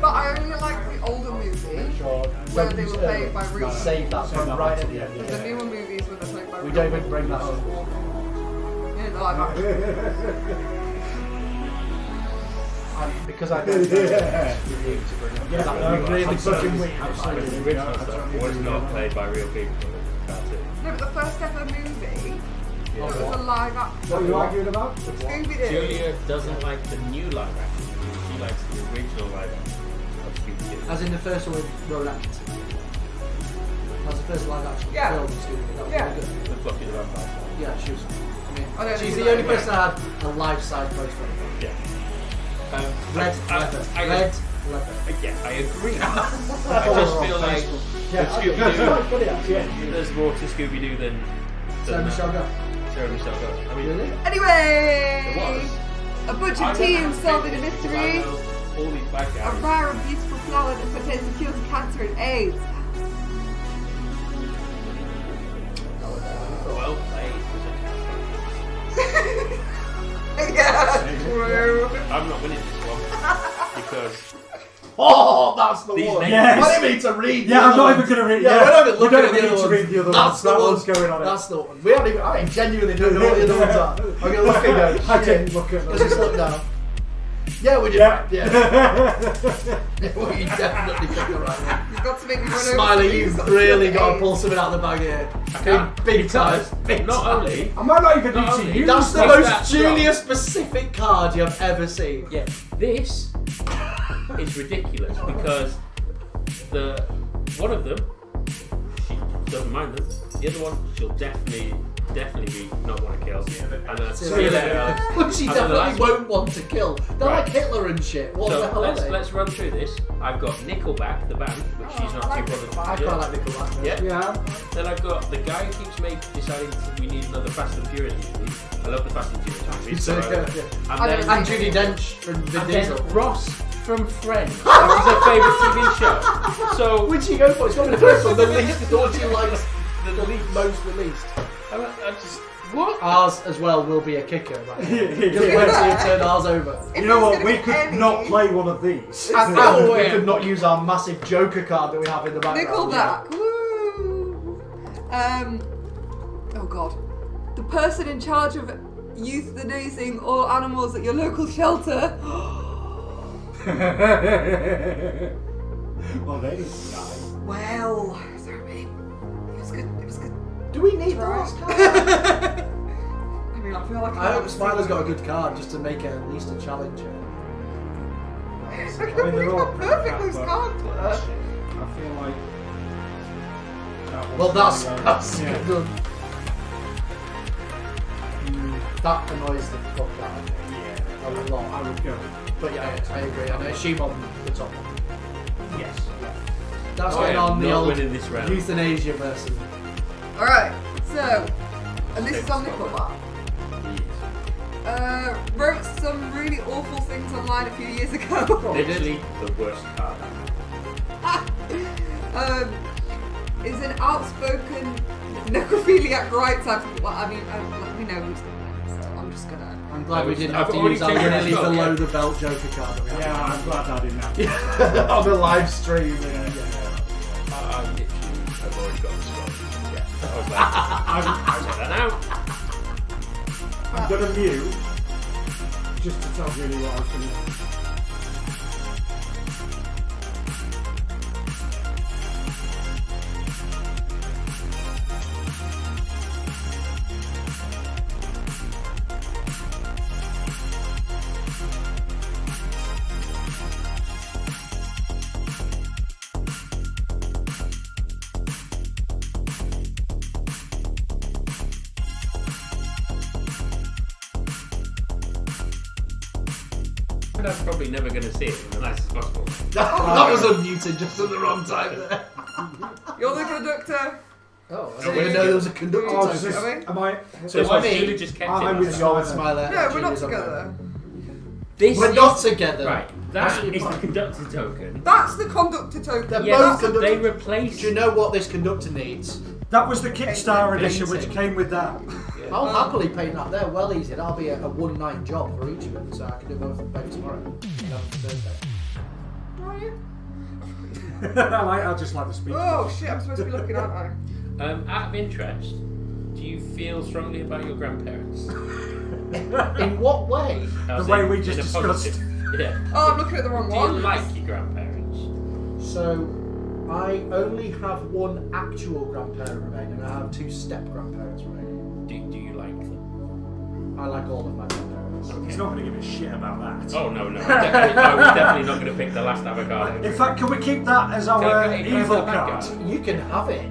But I only like the older movies where they were played by real people. Save that for right at the end. The newer movies where they're played by We real don't people. even bring that up. Yeah, no, I'm not. Because I don't know. Really fucking weird. Because the original stuff was not played by real people. That's it. No, but the first ever movie was a live action. What are you arguing about? Scooby-Doo. Julia doesn't like the new live action. She likes the original live action of Scooby-Doo. As in the first one with Rowan Atkinson. That was the first live action Yeah. film of Scooby-Doo. That was Yeah. really good. The Buffy the Vampire Slayer. Yeah, she was. I I don't mean, she's think the only that- person that had a life-size poster. Yeah. Red leather. I Red leather. Yeah, I agree. I just feel like with Scooby-Doo, there's more to Scooby-Oo than Sarah Michelle Gellar. Sarah Michelle Gellar. I mean, Really? Anyway, it was. a bunch I of don't teens have solving a favorites because mystery. I know all these bad A guys. rare and beautiful flower that potentially cures cancer and AIDS. Well played. Yeah, true. I'm not winning this one because Oh, that's the These one. names- Yes. I didn't mean to read. Yeah, the I'm other not one. even going to read. Yeah, we're not even we looking don't at the need other to read the other That's ones. the That one. one's going on it. That's the one. We haven't even. I genuinely don't know what the other ones are. I'm gonna look and go. I didn't look at Let's just look now. Yeah, we did. Yeah. Yeah. Well, you definitely picked the right one. You've got to make me run over. Smiley, some you've things. really got to pull something out of the bag here. Big time. Big not time. only I might not even Not need to only- use That's the Take most that junior specific card you've ever seen. yeah, this is ridiculous because the one of them she doesn't mind them. The other one she'll definitely be not want to kill. And See see you later. But she And then the definitely last one. won't want to kill. They're Right. like Hitler and shit. What the So hell are they? let's run through this. I've got Nickelback, the band, which she's not too bothered to I do. quite like Nickelback. Yeah. Yeah. Then I've got the guy who keeps deciding we need another Fast and Furious movie. I love the Fast and Furious movies. So, And Judi Dench from Vin and then Diesel. Ross from Friends. That was her favourite TV show. So Which you go for? It's got to be the first one. The least, the one you like, the most released. I just what? Ours as well will be a kicker. Right? Just Yeah. wait till you turn ours over. If You know there's what? gonna We be could any- not play one of these. And Oh, we yeah. could not use our massive Joker card that we have in the background. Nickelback. Woo. Oh god. The person in charge of euthanizing all animals at your local shelter. Well, they die. Well, sorry. It was good. It was good. Do we need the Try. last card? I mean, I feel like I hope Smiler's got a good card just to make it at least a challenge. I can't believe how perfect those cards were. I feel like. Well, that's yeah. good. That annoys the fuck out of me. Yeah. A lot. I would go. But yeah, I agree. And I assume on the top one. Yes. That's I going am on the not old winning this round. euthanasia person. Alright, so, and this is on Nickelback. Wrote some really awful things online a few years ago. Literally the worst card. Is an outspoken necrophiliac right type of, well, I mean, we know who's going to win, so I'm just gonna. I'm glad we didn't I've have to already use our taken really it as well, below yeah. the belt Joker card. that we have. Yeah, I'm glad I didn't have to. On the live stream. I literally have already got the score. Yeah. I was like, I'll check that out. I'm gonna mute just to tell Julie what I was gonna. But I'm probably never going to see it in the nicest possible. That was unmuted just at the wrong time there. You're the conductor. Oh, I didn't even know there was a conductor. Oh, token. just, am I? So I I mean, should have just kept I'm it. with Go on, Simon. Smiley. No, we're not Julie's on there. together. This We're is- not together. Right, that is the conductor token. That's the conductor token. They're Yeah, both but conductor. they replaced. Do you know what this conductor needs? That was the Kickstarter edition, which Painting. came with that. I'll happily paint that. They're well easy. That'll be a one-night job for each of them, so I can do both of them maybe tomorrow. And on Thursday. Are you? I'll just like the speech. Oh shit, I'm supposed to be looking, aren't I? Out of interest, do you feel strongly about your grandparents? In what way? As way in- we just in a positive- discussed. Yeah. Oh, I'm looking at the wrong Do one. you like your grandparents? So, I only have one actual grandparent remaining, and I have two step-grandparents remaining. Do you like them? I like all of my grandparents. He's not going to give a shit about that. Oh no, we're definitely not going to pick the last avocado. In fact, can we keep that as our Can I evil have that card? You can have it.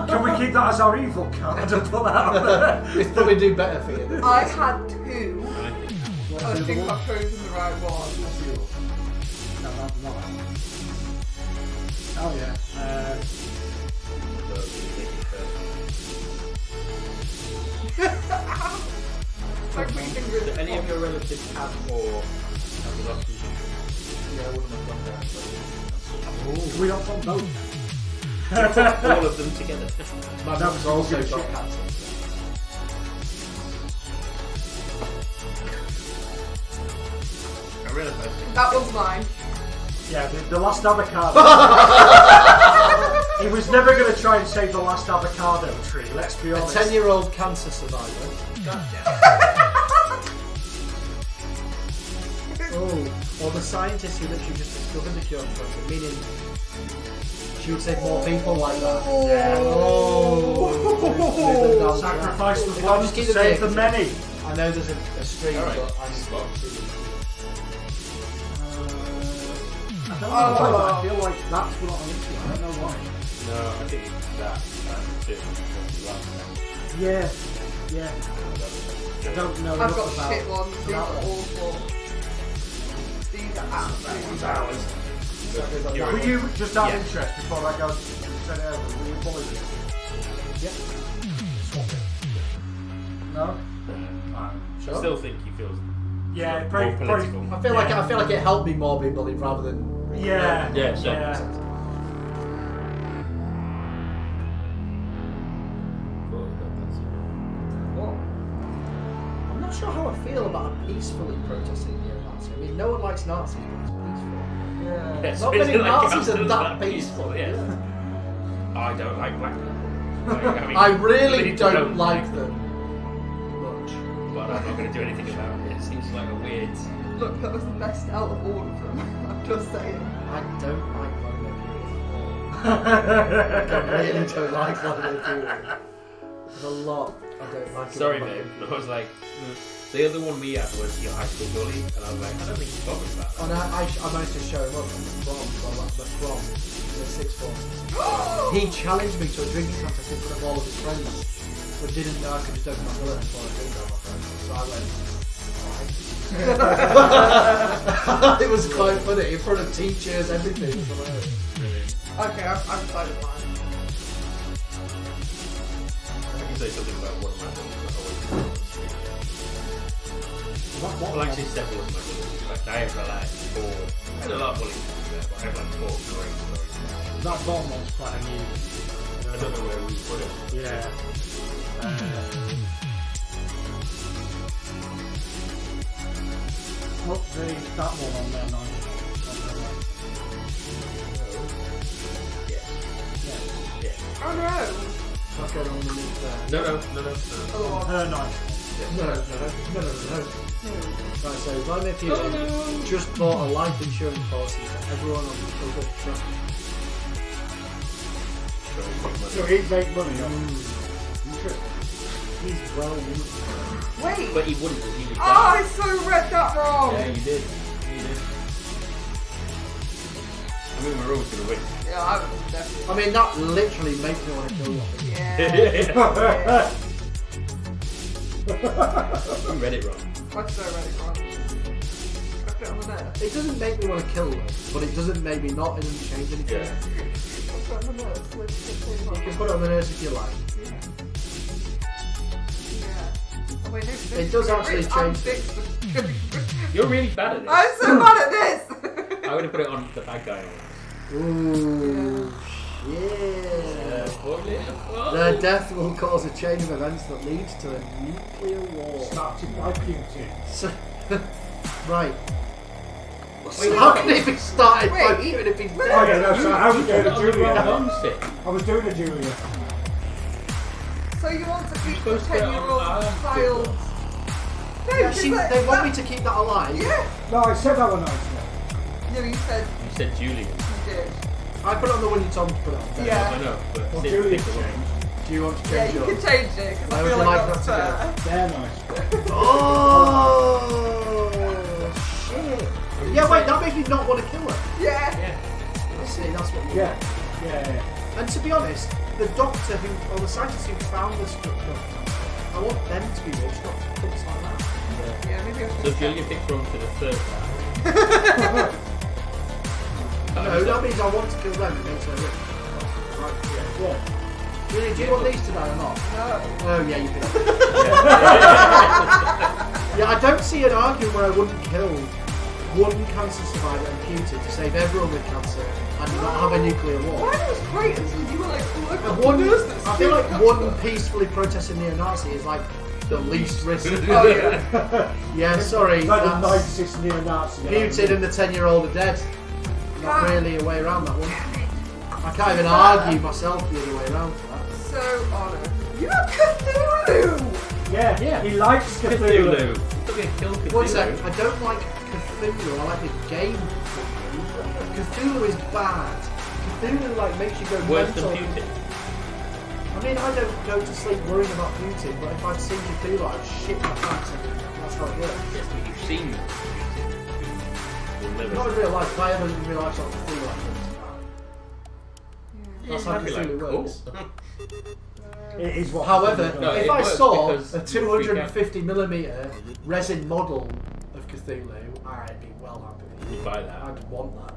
Can we keep that as our evil card and put that out there? It's probably do better for you. I had two. I think I think I've chosen the right one. No, not that. Oh yeah. Like reading Do really any of your relatives have or have lost you? Yeah, one of my grandparents. Can we not put both? All of them together. My That mum's was also good got shit. cancer. I realised That one's mine. Yeah, the last avocado. He was never going to try and save the last avocado tree, let's be A honest. 10-year-old cancer survivor. Oh, or the scientist who literally just discovered the cure for cancer, meaning she would save more people like that. Yeah. Oh. Sacrifice the If I ones just to keep the save the dick, many. I know there's a stream, Alright. but I just want to. I don't know why, but I feel like that's what I'm into. I don't know why. No, I think it's that. Too. Yeah, yeah. I don't know I've enough got about shit ones. These that are one. awful. These are absolutely bad. Were you, just out of Yeah. interest, before I go send it over, were you bullied? Yep. Swap it. No? I Sure. still think he feels Yeah, more pretty political. I feel like it helped me more being bullied rather than. Yeah, Yeah, sure. I'm not sure how I feel about peacefully protesting neo-Nazi. I mean, no one likes Nazis, but it's peaceful. Yeah. Yes, Not it's many like Nazis are absolutely that peaceful. Yes. I don't like black people. Like, I mean, I really people don't like them much. But I'm not going to do anything about it. It seems like a weird. Look, that was the best out of all of them. I'm just saying. I don't like Vladimir Putin. I really don't like Vladimir Putin. There's a lot I don't like. Sorry, about babe. him. I was like, the other one we had was your high school bully, and I was like, I don't think he's bothered about that. And I managed to show him up on the prom, so I left the prom in the sixth form. He challenged me to a drinking contest in front of all of his friends, but didn't know I could just open my door and pour a drink on my friend. So I went, alright. It was quite funny, in front of teachers, everything. It was hilarious. Okay, I've decided mine. I can say something about one of my bullies that always. Well, actually, several of my bullies. Like, I have like four. I had a lot of bullies there, but I have like four great stories. that bottom one's quite amusing. I don't know where we put it. Yeah. Put that one on there, nice. Yeah. Oh no! Not going on underneath there. No. Other one. Her nice. No. Right, so Vladimir Putin just bought a life insurance policy for everyone on the public truck. So he'd make money on it. He's well used. Wait! But he wouldn't, because he was Oh, I so read that wrong! Yeah, you did. I mean, we're always going to win. Yeah, I would definitely. I mean, that literally makes me want to kill you. Yeah. You read it wrong. I so read it wrong. put it on the nurse. It doesn't make me want to kill them, but it doesn't make me not. It doesn't change anything. Yeah. Put it on the nurse with You the can put it on the nurse if you like. Yeah. I mean, It does actually change. You're really bad at this. I'm so bad at this! I would have put it on the bad guy. Ooh, shit. The death will cause a chain of events that leads to a nuclear war. Started by Putin. So, right. Wait, How can it be started by Wait. Putin if he's Oh, dead? yeah, no, so I was doing a Julia. Thumbstick. I was doing a Julia. So you want to keep the supposed to put it on 10-year-old arm. child? No, Yeah, 'cause see, that- they want me that- to keep that alive. Yeah. No, I said that one night. No, you said You said Julia. you did. I put it on the one you told me to put it on. Yeah. I know, but Well, it's Julia different. changed. Do you want to Yeah, change you yours? can change it because Why I would feel you like like that's that fair. They're nice. Oh shit! Yeah, wait, that makes me not want to kill her. Yeah. Yeah. I see, that's what you Yeah. Yeah. And to be honest, the doctor who, or the scientist who found the structure, I want them to be rich, not crooks like that. Yeah, maybe I So should. Julia picked wrong for the third time. No, that means I want to kill them, it makes her rich. Right, yeah. Yeah. Really, do you want these to die or not? No. Oh yeah, you can. Yeah, I don't see an argument where I wouldn't kill one cancer survivor imputed to save everyone with cancer and not have a nuclear war. Mine was great until you were like, oh, I've got One, nurse that's I feel like doing one peacefully protesting neo-Nazi is like the least risk. Oh yeah. Yeah, sorry. Like the That's nicest neo-Nazi. Putin and the 10-year-old are dead. Not really a way around that one. I can't even argue myself the other way around for that. So honoured. You have Cthulhu! Yeah. Yeah. He likes Cthulhu. Cthulhu. Look at kill Cthulhu. One sec, I don't like Cthulhu, I like the game Cthulhu. Cthulhu is bad. Cthulhu like makes you go Worse than mental. Putin. I mean, I don't go to sleep worrying about Putin, but if I'd seen Cthulhu, I'd shit my pants and that's how it works. Yes, but you've seen it. You'll never. Not in real life, if I ever in real life saw Cthulhu, I'd think that's how I'd be like, Cthulhu cool. works. It is what. However, No, if it I works saw because a you freak out. 250mm resin model of Cthulhu, I'd be well happy. You buy that. I'd want that.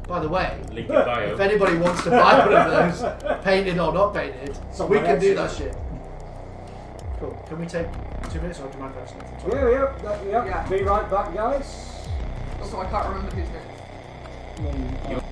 By the way, Link in bio. if anybody wants to buy one of those, painted or not painted, Someone we can do that else. shit. Cool. Can we take 2 minutes or do you mind if I just let it Yeah. Yeah. Be right back, guys. Also, I can't remember who's next.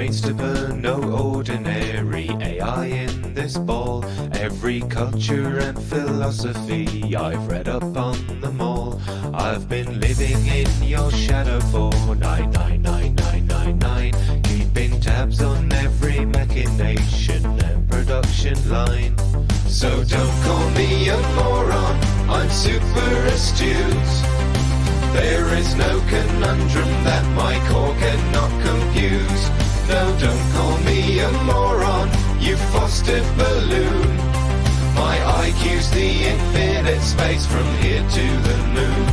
brains to burn, no ordinary AI in this ball. Every culture and philosophy, I've read up on them all. I've been living in your shadow for 99999, keeping tabs on every machination and production line. So don't call me a moron, I'm super astute. There is no conundrum that my core cannot compute. No, don't call me a moron, you fostered balloon. My IQ's the infinite space from here to the moon.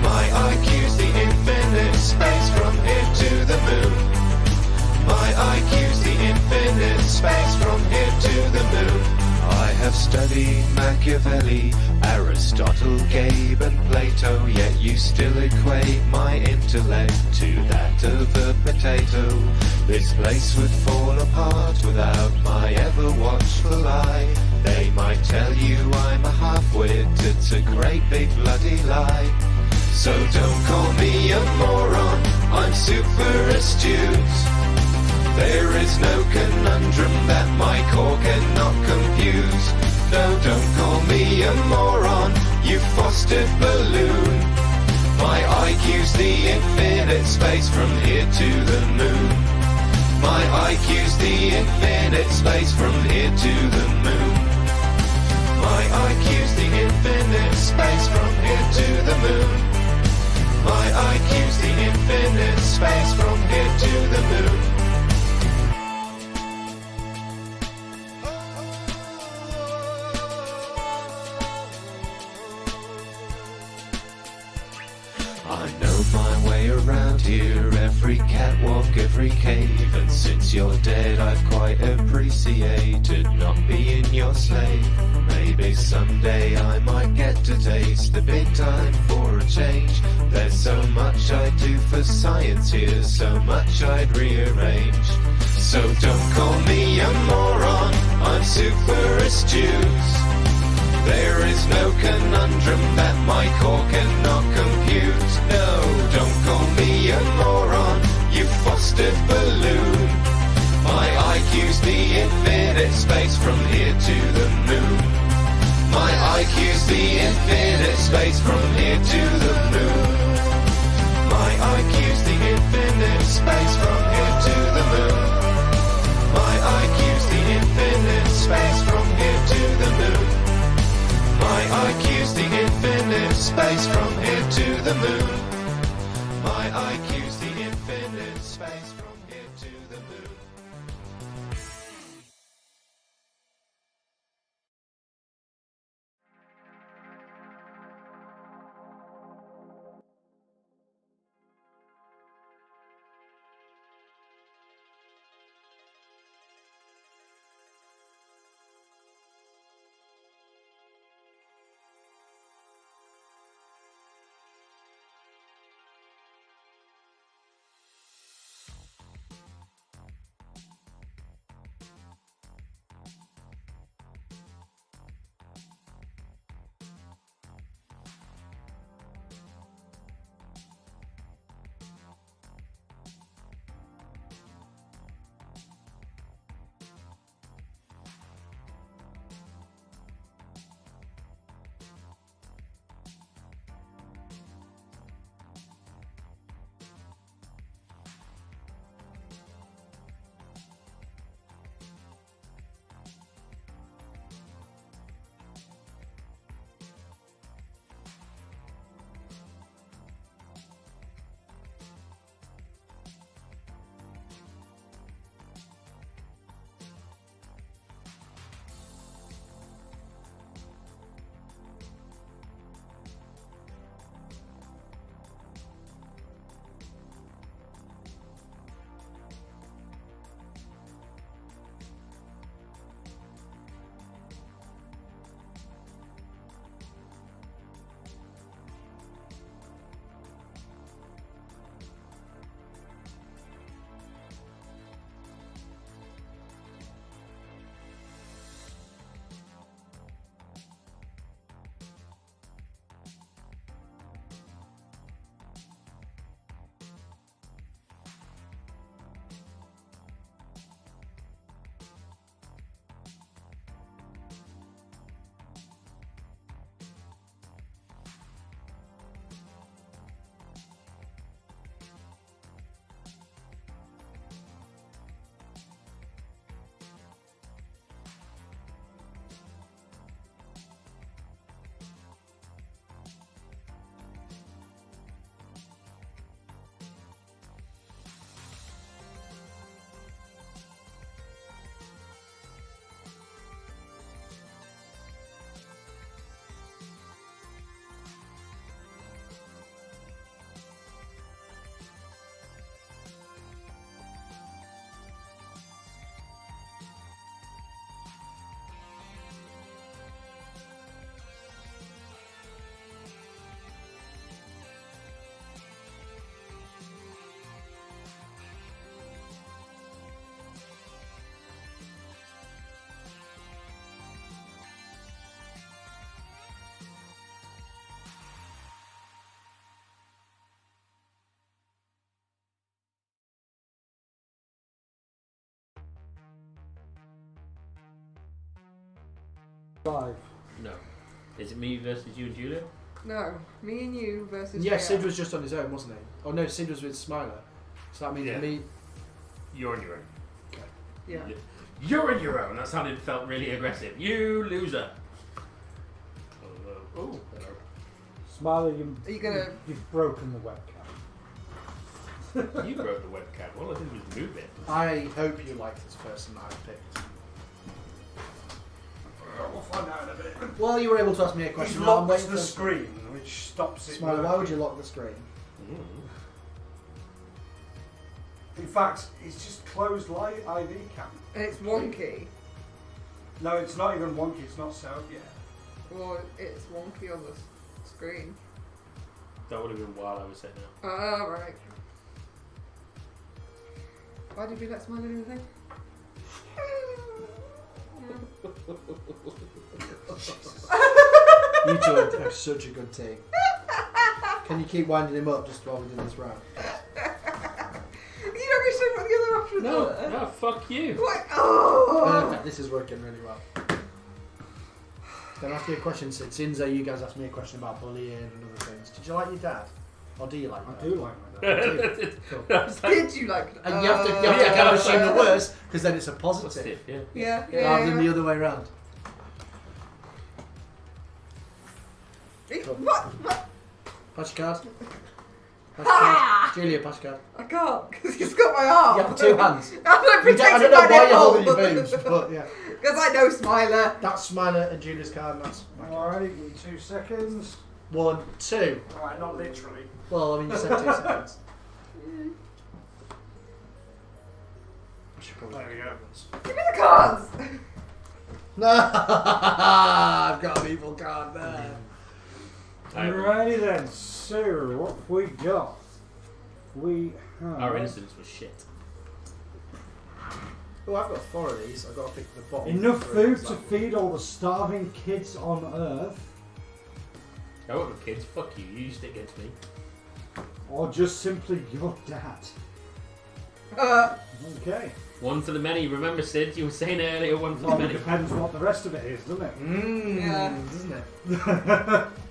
My IQ's the infinite space from here to the moon. My IQ's the infinite space from here to the moon. I have studied Machiavelli, Aristotle, Gabe and Plato, yet you still equate my intellect to that of a potato. This place would fall apart without my ever watchful eye. They might tell you I'm a half-wit, it's a great big bloody lie. So don't call me a moron, I'm super astute. There is no conundrum that my core cannot compute. No, don't call me a moron, you fostered balloon. My IQ's the infinite space from here to the moon. My IQ's the infinite space from here to the moon. My IQ's the infinite space from here to the moon. My IQ's the infinite space from here to the moon. I know my way around here, every catwalk, every cave, and since you're dead I've quite appreciated not being your slave. Maybe someday I might get to taste the big time for a change. There's so much I'd do for science here, so much I'd rearrange. So don't call me a moron, I'm super astute. There is no conundrum that my core cannot compute. No, don't call me a moron, you fostered balloon. My IQ's the infinite space from here to the moon. My IQ's the infinite space from here to the moon. My IQ's the infinite space from here to the moon. My IQ's the infinite space from here to the moon. My IQ's the infinite space from here to the moon. My IQ's the infinite space from here to the moon. 5. No. Is it me versus you and Julia? No, me and you versus. Yeah, JR. Sid was just on his own, wasn't he? Oh no, Sid was with Smiler. So that means Yeah. me. You're on your own. Yeah. You're on your own. That felt really aggressive. You loser. Oh, hello. Smiler, Are you gonna? you've broken the webcam. You broke the webcam. All I did was move it. I hope you like this person that I picked. We'll find out in a bit. Well, you were able to ask me a He question. while I'm locks waiting the for- screen, which stops it. Smiler, why would you lock the screen? In fact, it's just closed light IV cam. And it's wonky. No, it's not even wonky. It's not set up yet. Well, it's wonky on the screen. That would have been while I was setting up. Ah, right. Why did we let Smiley do the thing? You two are such a good team. Can you keep winding him up just while we do this round? You don't get to put the other option. No, fuck you. What? Oh! Perfect, this is working really well. Then ask you a question, Sid. Since you guys asked me a question about bullying and other things. Did you like your dad? Or do you like your I dad? do like my dad. Cool. Did you like? And you have to kind of assume the worst, because then it's a positive. Yeah. Yeah. Rather than the other way around. What? Pass your card. Pass your card. Julia, pass your card. I can't because he's got my arm. You have 2 hands. I'm not I protected don't know by why you're holding your nipple. boobs, but yeah. Because I know Smiler. That's Smiler and Julia's card, and that's my card. Alright, give me 2 seconds. 1, 2. Alright, not literally. Well, I mean, you said 2 seconds. I should probably There we go. Give me the cards. No, I've got an evil card there. Alrighty then, so what have we got? We have. Our innocence was shit. Oh, I've got 4 of these. I've got to pick the bottom. Enough 3. food to feed all the starving kids on Earth, I work with kids. Fuck you. You used it against me. or just simply your dad? Okay. One for the many. Remember, Sid? You were saying earlier, one for Well, the it many. depends what the rest of it is, doesn't it? Yeah. Doesn't it?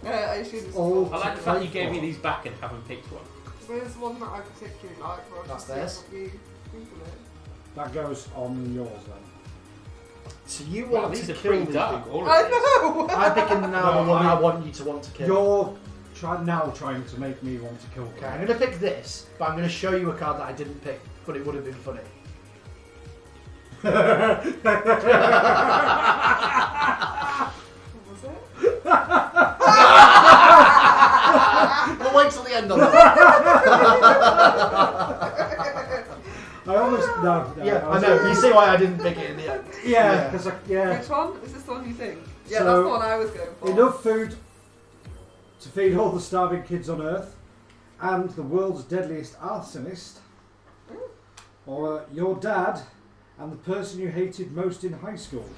I should. All I like the fact you gave me these back and haven't picked one. There's one that I particularly like. But I That's just theirs. think what you think of it. That goes on yours then. So you Wow, want these to are kill pretty these dark. people? All of I these. know. I'm picking now No, the one I- I want you to want to kill. You're trying to make me want to kill Okay, I'm going to pick this, but I'm going to show you a card that I didn't pick, but it would have been funny. What was it? We'll wait till the end on that. I almost no. Yeah, I know. You see why I didn't pick it in the end. Yeah, because yeah. Which one? Is this the one you think? Yeah, So, that's the one I was going for. Enough food to feed all the starving kids on Earth, and the world's deadliest arsonist, or your dad and the person you hated most in high school.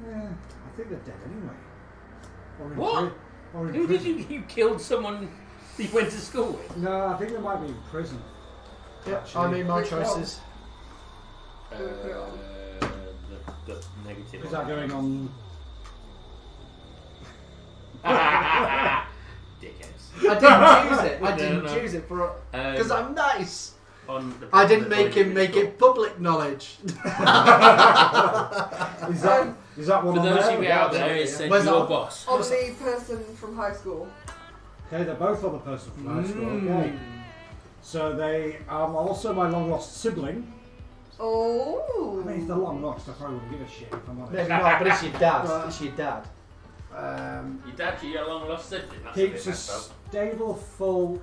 Yeah, I think they're dead anyway. Or in What? Or in Who did prison. you killed someone you went to school with? No, I think they might be in prison. Yeah, Actually. I made my Which one? choices. The negative. Is that going on? Dickheads. I didn't choose it. I No, didn't no. choose it for because I'm nice. On the I didn't the make him bullying make school. it public knowledge. Is that one For on those there? of you out there, it said Where's your that? boss. On the person from high school. Okay, they're both on the person from high school. Okay. So they are also my long lost sibling. Oh. I mean, if they're long lost, I probably wouldn't give a shit if I'm honest. Maybe not, but it's your dad. Right. It's your dad. Your dad, your long lost sibling. That's Keeps a a bit messed up. stable full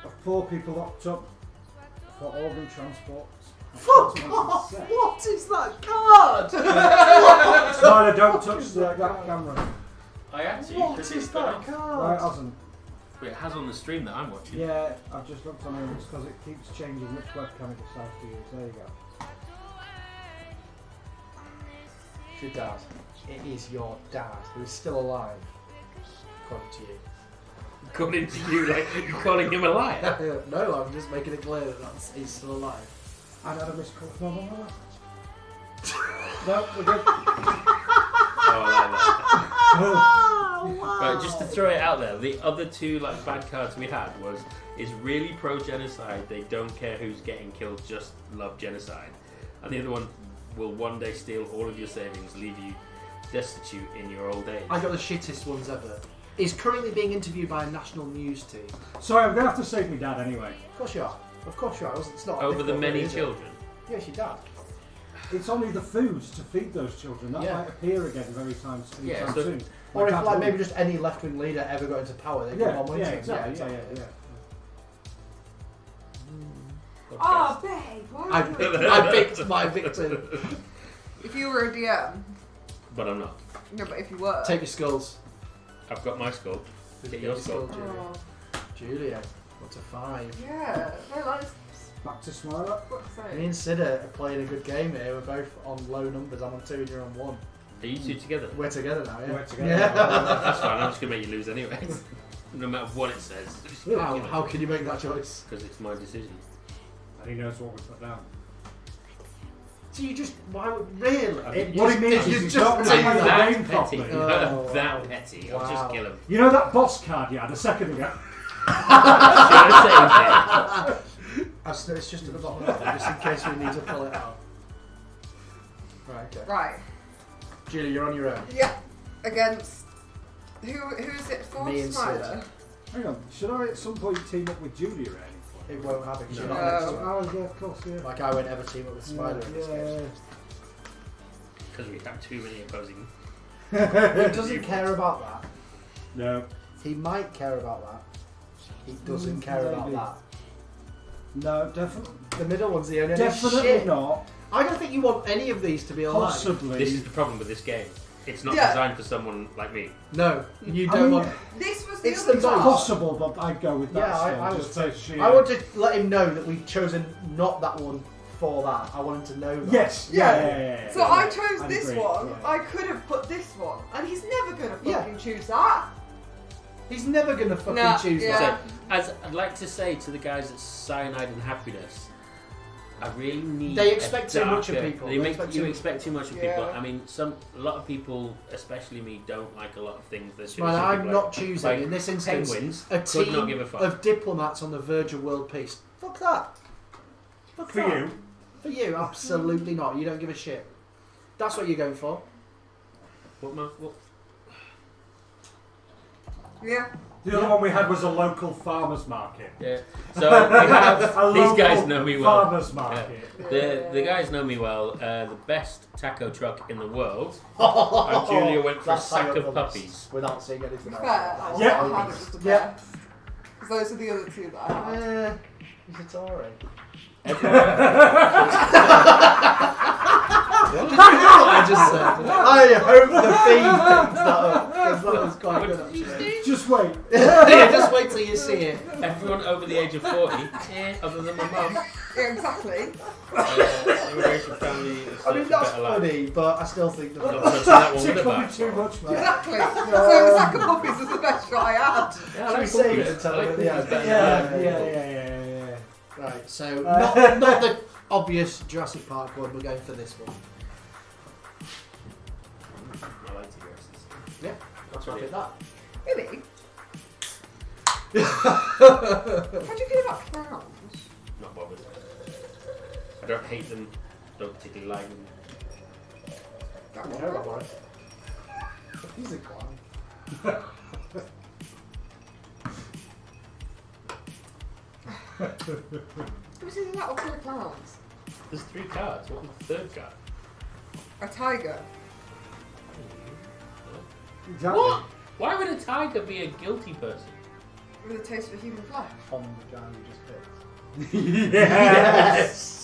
of poor people locked up for organ transport. Fuck off! What is that card? Smiler, don't touch that camera. I had to. What 'cause is it's gone that off. No, it card? hasn't. But it has on the stream that I'm watching. Yeah, I've just looked on it because it keeps changing which webcam it decides to use. There you go. It's your dad. It is your dad who is still alive, according to you. According to you, like, you're calling him a liar. No, I'm just making it clear that he's still alive. I had a missed call. No, we're good. Right, just to throw it out there, the other two like bad cards we had is really pro genocide. They don't care who's getting killed, just love genocide. And the other one will one day steal all of your savings, leave you destitute in your old age. I got the shittest ones ever. He's currently being interviewed by a national news team. Sorry, I'm going to have to save my dad anyway. Of course you are. Of course you are. It's not Over the difficult, many is it? children. Yes, your dad. It's only the foods to feed those children. That Yeah. might appear again very time Yeah, so- soon. Or if Dad's like old. maybe just any left-wing leader ever got into power, they Yeah, come on yeah, with exactly. it. Yeah. Oh, babe, why I are you picked, I picked my victim. If you were a DM, But I'm not. no, but if you were. Take your skulls. I've got my skull. Get your skull. Oh, Julia, what's a 5? yeah, very nice. Back to Smiler. Fuck's Me sake. and Sid are playing a good game here. We're both on low numbers. I'm on 2 and you're on 1. Are you two together? We're together now, yeah. We're together. Yeah. That's fine. I'm just gonna make you lose anyway. No matter what it says. How can you make that choice? Because it's my decision. And he knows what we put down. So you just really? What it means you is he's just not do playing the that. game Petty. properly. Oh, that wow. petty. I'll Wow. just kill him. You know that boss card you had a second ago? It's just at the bottom of it, just in case we need to pull it out. Right, okay. Right. Julia, you're on your own. Yeah. Against. Who is it for? Me and Smiler? Hang on, should I at some point team up with Julia or anything? It won't happen because you're No. not next to her. Oh, yeah, of course, yeah. Like I won't ever team up with Spider in this case. Because we have too many opposing. He doesn't care about that. No. He might care about that. He doesn't care about maybe. that. No, definitely. The middle one's the only Definitely shit. not. I don't think you want any of these to be alive. Possibly. This is the problem with this game. It's not Yeah. designed for someone like me. No, you I don't mean, want. This was the It's other the time. possible, but I'd go with that. Yeah, still, I would just say. for sheer- I want to let him know that we've chosen not that one for that. I want him to know that. Yes. Yeah. So I chose I'd this agree, one. yeah. I could have put this one, and he's never gonna Yeah. fucking choose that. He's never gonna fucking No, choose yeah. that. So, as I'd like to say to the guys at Cyanide and Happiness, I really need. They expect a too much of darker- people. They They make, expect you too much expect too much of Yeah. people. I mean, a lot of people, especially me, don't like a lot of things. That Man, I'm not choosing like in this instance penguins a could not team give a fuck. of diplomats on the verge of world peace. Fuck that. Fuck For that. you. For you, absolutely not. You don't give a shit. That's what you're going for. What? Yeah. The other one we had was a local farmers market. Yeah. So we have A these guys local know me well. Farmers market. The guys know me well. The best taco truck in the world. And Julia went for a That's high sack up of on this puppies. Without seeing To anything be else. fair, that was Yeah. what I had. It was the Yeah. best. Because those are the other two that I had. He's a Tory. Everyone- Did you hear what I just said? I hope the feed picks that up, because that was quite good actually. Just wait. Yeah, just wait till you see it. Everyone over the age of 40, other than my mum, Yeah, exactly. immigration family is I mean, such a that's better life. funny, but I still think Not that. touching that one with a Tickle me bat. too much, man. Exactly. So the sack of puppies was the best shot I had. Yeah, I Should we like save it puppies. until I like at the end? puppies. Yeah. Right, so not the obvious Jurassic Park one, we're going for this one. I like T-Rexes. Yeah, that's what I picked that. Really? How do you feel about clowns? Not bothered. I don't hate them, don't particularly like them. That Yeah, one. don't worry. He's a clown. Have you seen that or killer clowns? There's 3 cards. What was the third card? A tiger. Exactly. What? Why would a tiger be a guilty person? With a taste for human flesh. On the guy you just picked. Yes.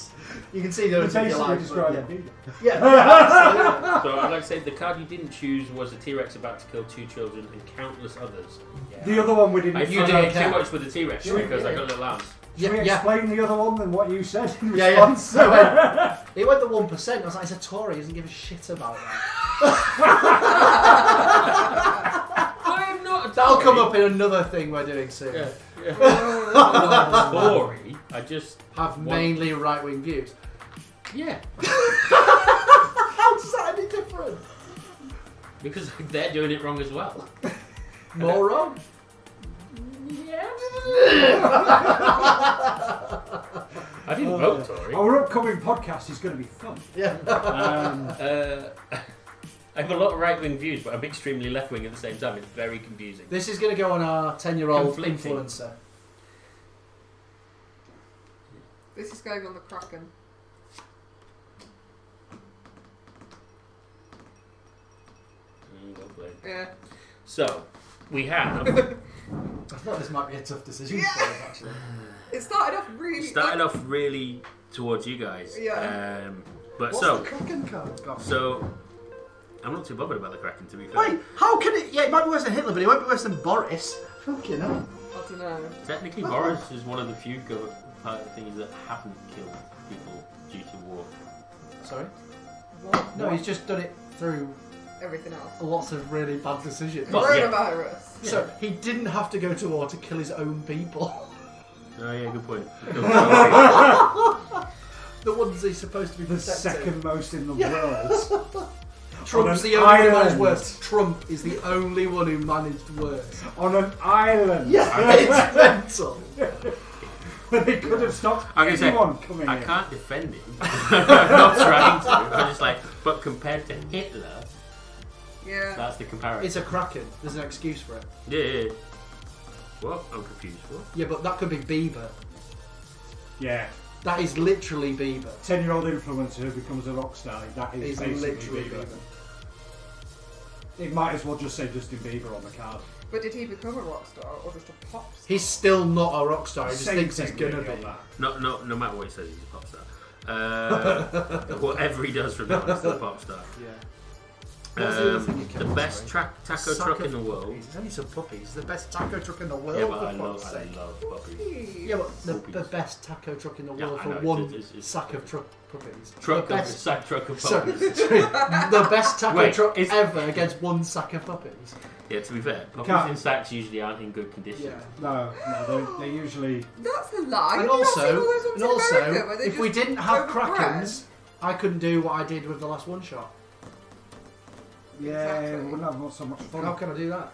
You can see the other two Basically live, described but it. yeah. Yeah, So I'd like to say the card you didn't choose was a T-Rex about to kill 2 children and countless others. The other one we didn't. And you find did out too count. much with the T-Rex Should we- because I yeah. got little arms. Should we yeah. explain the other one than what you said in Yeah, yeah. response? So it went the 1%. I was like, it's a Tory. He doesn't give a shit about that. I am not a That'll Tory. come up in another thing we're doing soon. Yeah. I'm not a Tory. I just Have mainly right-wing views. yeah. How is that any different? Because they're doing it wrong as well. More wrong. I didn't vote Tory. Our upcoming podcast is going to be fun. Yeah. I have a lot of right-wing views, but I'm extremely left-wing at the same time. It's very confusing. This is going to go on our 10-year-old Conflicting. influencer. This is going on the Kraken. Well played. Yeah. So, we have... I thought this might be a tough decision for us, actually. It started off really. started off really towards you guys. Yeah. But What's so... the Kraken card got? So... I'm not too bothered about the Kraken, to be fair. Wait, how can it... Yeah, it might be worse than Hitler, but it won't be worse than Boris. Fucking hell. I don't know. Technically, Boris is one of the few things that haven't killed people due to war. Sorry? What? No, he's just done it through Everything else. lots of really bad decisions. Well, yeah. Coronavirus. So, he didn't have to go to war to kill his own people. Oh yeah, good point. The ones he's supposed to be The protecting. second most in the world. Trump's On the an only one who's island. worse. Trump is the only one who managed worse. On an island. Yeah, it's mental. But they could have stopped I'm gonna say, anyone coming I in. can't defend him. I'm not trying to. I'm just like, but compared to Hitler, Yeah. that's the comparison. It's a Kraken. There's an excuse for it. Yeah. What? I'm confused. What? Yeah, but that could be Bieber. Yeah. That is literally Bieber. 10-year-old influencer who becomes a rock star. That is It's basically literally Bieber. Bieber. It might as well just say Justin Bieber on the card. But did he become a rock star or just a pop star? He's still not a rock star. He just Same thinks he's thing gonna really on be. that. No matter what he says, he's a pop star. Whatever he does from now on, he's still a pop star. Yeah. What's the other thing you The came up best with? taco Sack truck of in the world. puppies. It's only some puppies. It's the best taco truck in the world. Yeah, but I for love fuck's sake. puppies. Yeah, but the Puppies. best taco truck in the Yeah, world I for know, one it's sack of puppies. Truck the of best, sack truck of sorry, puppies. the best taco Wait, truck is- ever against one sack of puppies. Yeah, to be fair, puppies Can't- in sacks usually aren't in good condition. Yeah. No, they're usually... That's a lie. And Have you not seen all also, those ones in America where they if we just didn't have overbred? Krakens, I couldn't do what I did with the last one shot. Yeah, Exactly. we wouldn't have so much fun. How can I do that?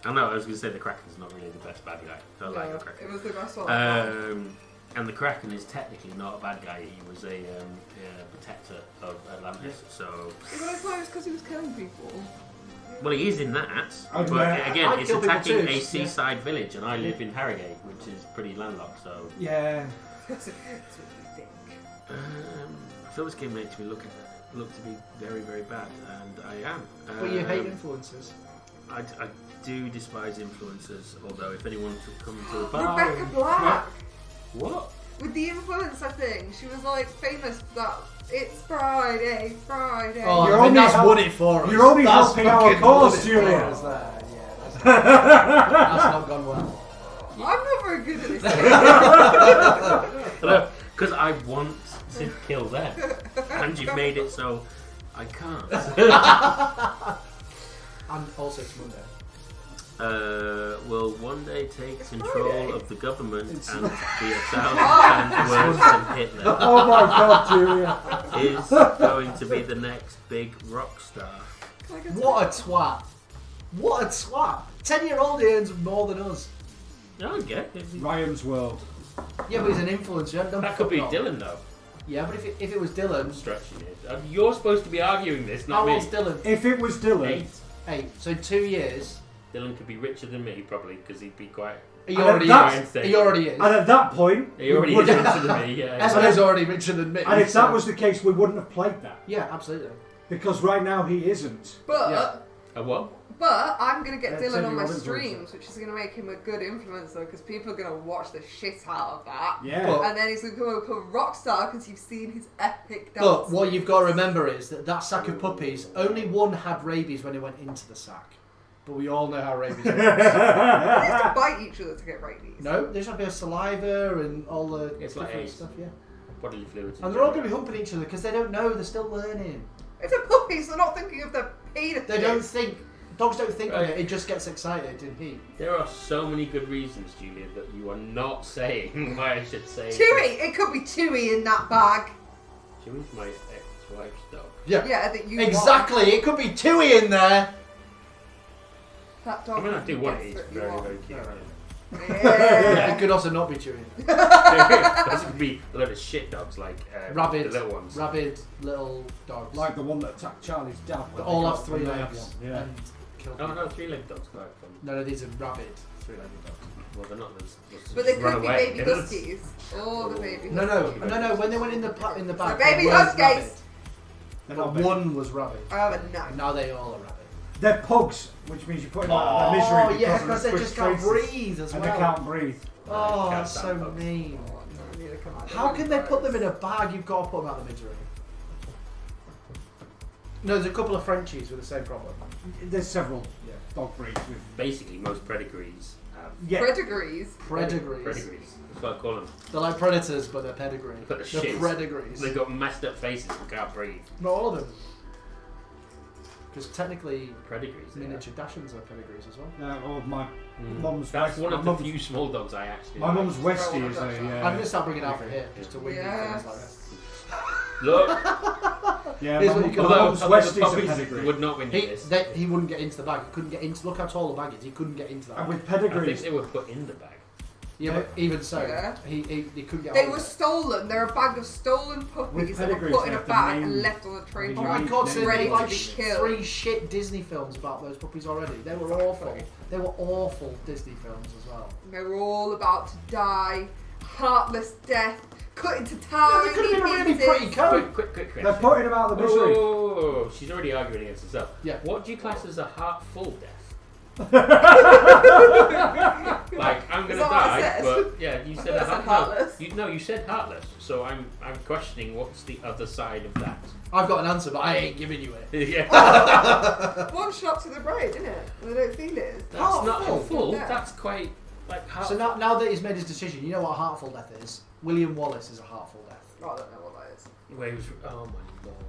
I know, I was going to say the Kraken's not really the best bad guy. I like the No, Kraken. it was the best one. And the Kraken is technically not a bad guy. He was a protector of Atlantis. So, Yeah, but I thought it was because he was killing people. well, he is in that. I'd But wear- again, I'd it's kill people attacking too, a yeah. seaside village, and I live in Harrogate, which is pretty landlocked. So, Yeah. That's what you think. I feel this game makes me look to be very, very bad, and I am. But you hate influencers. I do despise influencers. Although, if anyone could come to a bar, Rebecca Black! what? With the influencer thing, she was like famous for that. It's Friday, Friday. Oh, You're I mean, only that's help- won it for us. you're only That's helping our fucking cause, won it for Julia. us there. Yeah, that's not gone well. I'm not very good at this. Because I want to kill them, and you've made it so I can't. And also it's Monday. Will one day take control Friday. of the government and be 1,000 times worse than Hitler. Oh my god, Julia. Is going to be the next big rock star. What a twat. What a twat. 10-year-old earns more than us. No, I get it. Ryan's World. Yeah, but he's an influencer. Don't That could be fuck off. Dylan, though. Yeah, but if it was Dylan... Stretching it. You're supposed to be arguing this, How not old's me. Dylan? If it was Dylan... 8. 8. So in 2 years... Dylan could be richer than me, probably, because he'd be quite... He And already that's- is. He already is. And at that point... He already we is wouldn't- richer than me, yeah. Esmer's already richer than me. And if so- that was the case, we wouldn't have played that. Yeah, absolutely. Because right now he isn't. But Yeah. A what? but I'm gonna get Yeah, Dylan on my 10-year-old influencer. streams, which is gonna make him a good influencer because people are gonna watch the shit out of that. Yeah. But- And then he's gonna become a rock star because you've seen his epic dance. But what you've got to remember is that sack of puppies, only one had rabies when it went into the sack. But we all know how rabies works. They have to bite each other to get rabies. No, they just have a bit of saliva and all the It's like different AIDS. stuff, yeah. Bodily fluids. And they're all going to be humping each other because they don't know, they're still learning. If they're puppies, they're not thinking of their penis. They don't think, dogs don't think on Right. it, it just gets excited in heat. There are so many good reasons, Julia, that you are not saying why I should say. Chewy! It could be Chewy in that bag. Chewie's my ex wife's dog. Yeah. Yeah, that you Exactly. It could be Tui in there. That dog. I mean, I do want it. Yes, It's that you very, want. very cute. Yeah. It could also not be Tui. Those could be a load of shit dogs like Rabid, the little ones. rabid little dogs. Like the one that attacked Charlie's dad. They when all they have got 3 from legs Yeah. and kill Oh people. no, 3-legged dogs go from. No, these are rabid 3-legged dogs. Well, they're not. But they run could be away. baby huskies. Oh, the baby No. huskies. When they went in the back, baby they weren't huskies. rabid. They're But not big. one was rabid. I have a no. And now they all are rabid. They're pugs, which means you're putting them out of their misery Oh yeah, because because of they the just twitch can't traces. breathe as And well. they can't breathe. Oh, Can't that's so stand bugs. mean. Oh, no, neither can I. How can they put them in a bag? You've got to put them out of the misery. No, there's a couple of Frenchies with the same problem. There's several dog breeds with. Basically, most pedigrees have Yeah. Pedigrees. Pedigrees. pedigrees. That's what I call them. They're like predators, but they're pedigree. But They're shit. pedigrees. They've got messed up faces and can't breathe. Not all of them. Because technically, Pedigrees. they miniature Dachshunds are pedigrees as well. Or my are. mum's. That's one of the my few small dogs I actually. My like. mum's Westie Oh, is my a. gosh. I'm going to start bringing Alfred here just to win Yes. things like this. Look, Yeah, Here's my what you can- mum's although Westie's the a puppies pedigree. would not win this. He wouldn't get into the bag. He couldn't get into. Look how tall the bag is. He couldn't get into that. And Bag. with I think pedigrees, they were put in the bag. Yeah, but even so, Yeah. he couldn't get. They hold were of it. stolen. They're a bag of stolen puppies that were pedigrees, put in they a have the bag name- and left on a train Oh Right. my track. god, so ready they to like be killed. 3 shit Disney films about those puppies already. They were awful. They were awful Disney films as well. They were all about to die, heartless death, cut into Yeah, tiny they could have been a really pieces. pretty coat. Quick they're question. putting him out of the misery. Oh, she's already arguing against herself. Yeah. What do you class as a heartful death? Like, I'm Is gonna that what I die, said? but yeah, you said I thought I said heartless. heartless. No, you said heartless. So I'm questioning what's the other side of that. I've got an answer, but I ain't giving you it. Yeah, One shot to the brain, isn't it? And they don't feel it. that's Oh, not full. full. Yeah. That's quite like heart. So now that he's made his decision, you know what a heartful death is? William Wallace is a heartful death. Oh, I don't know what that is. Where he was, oh my lord.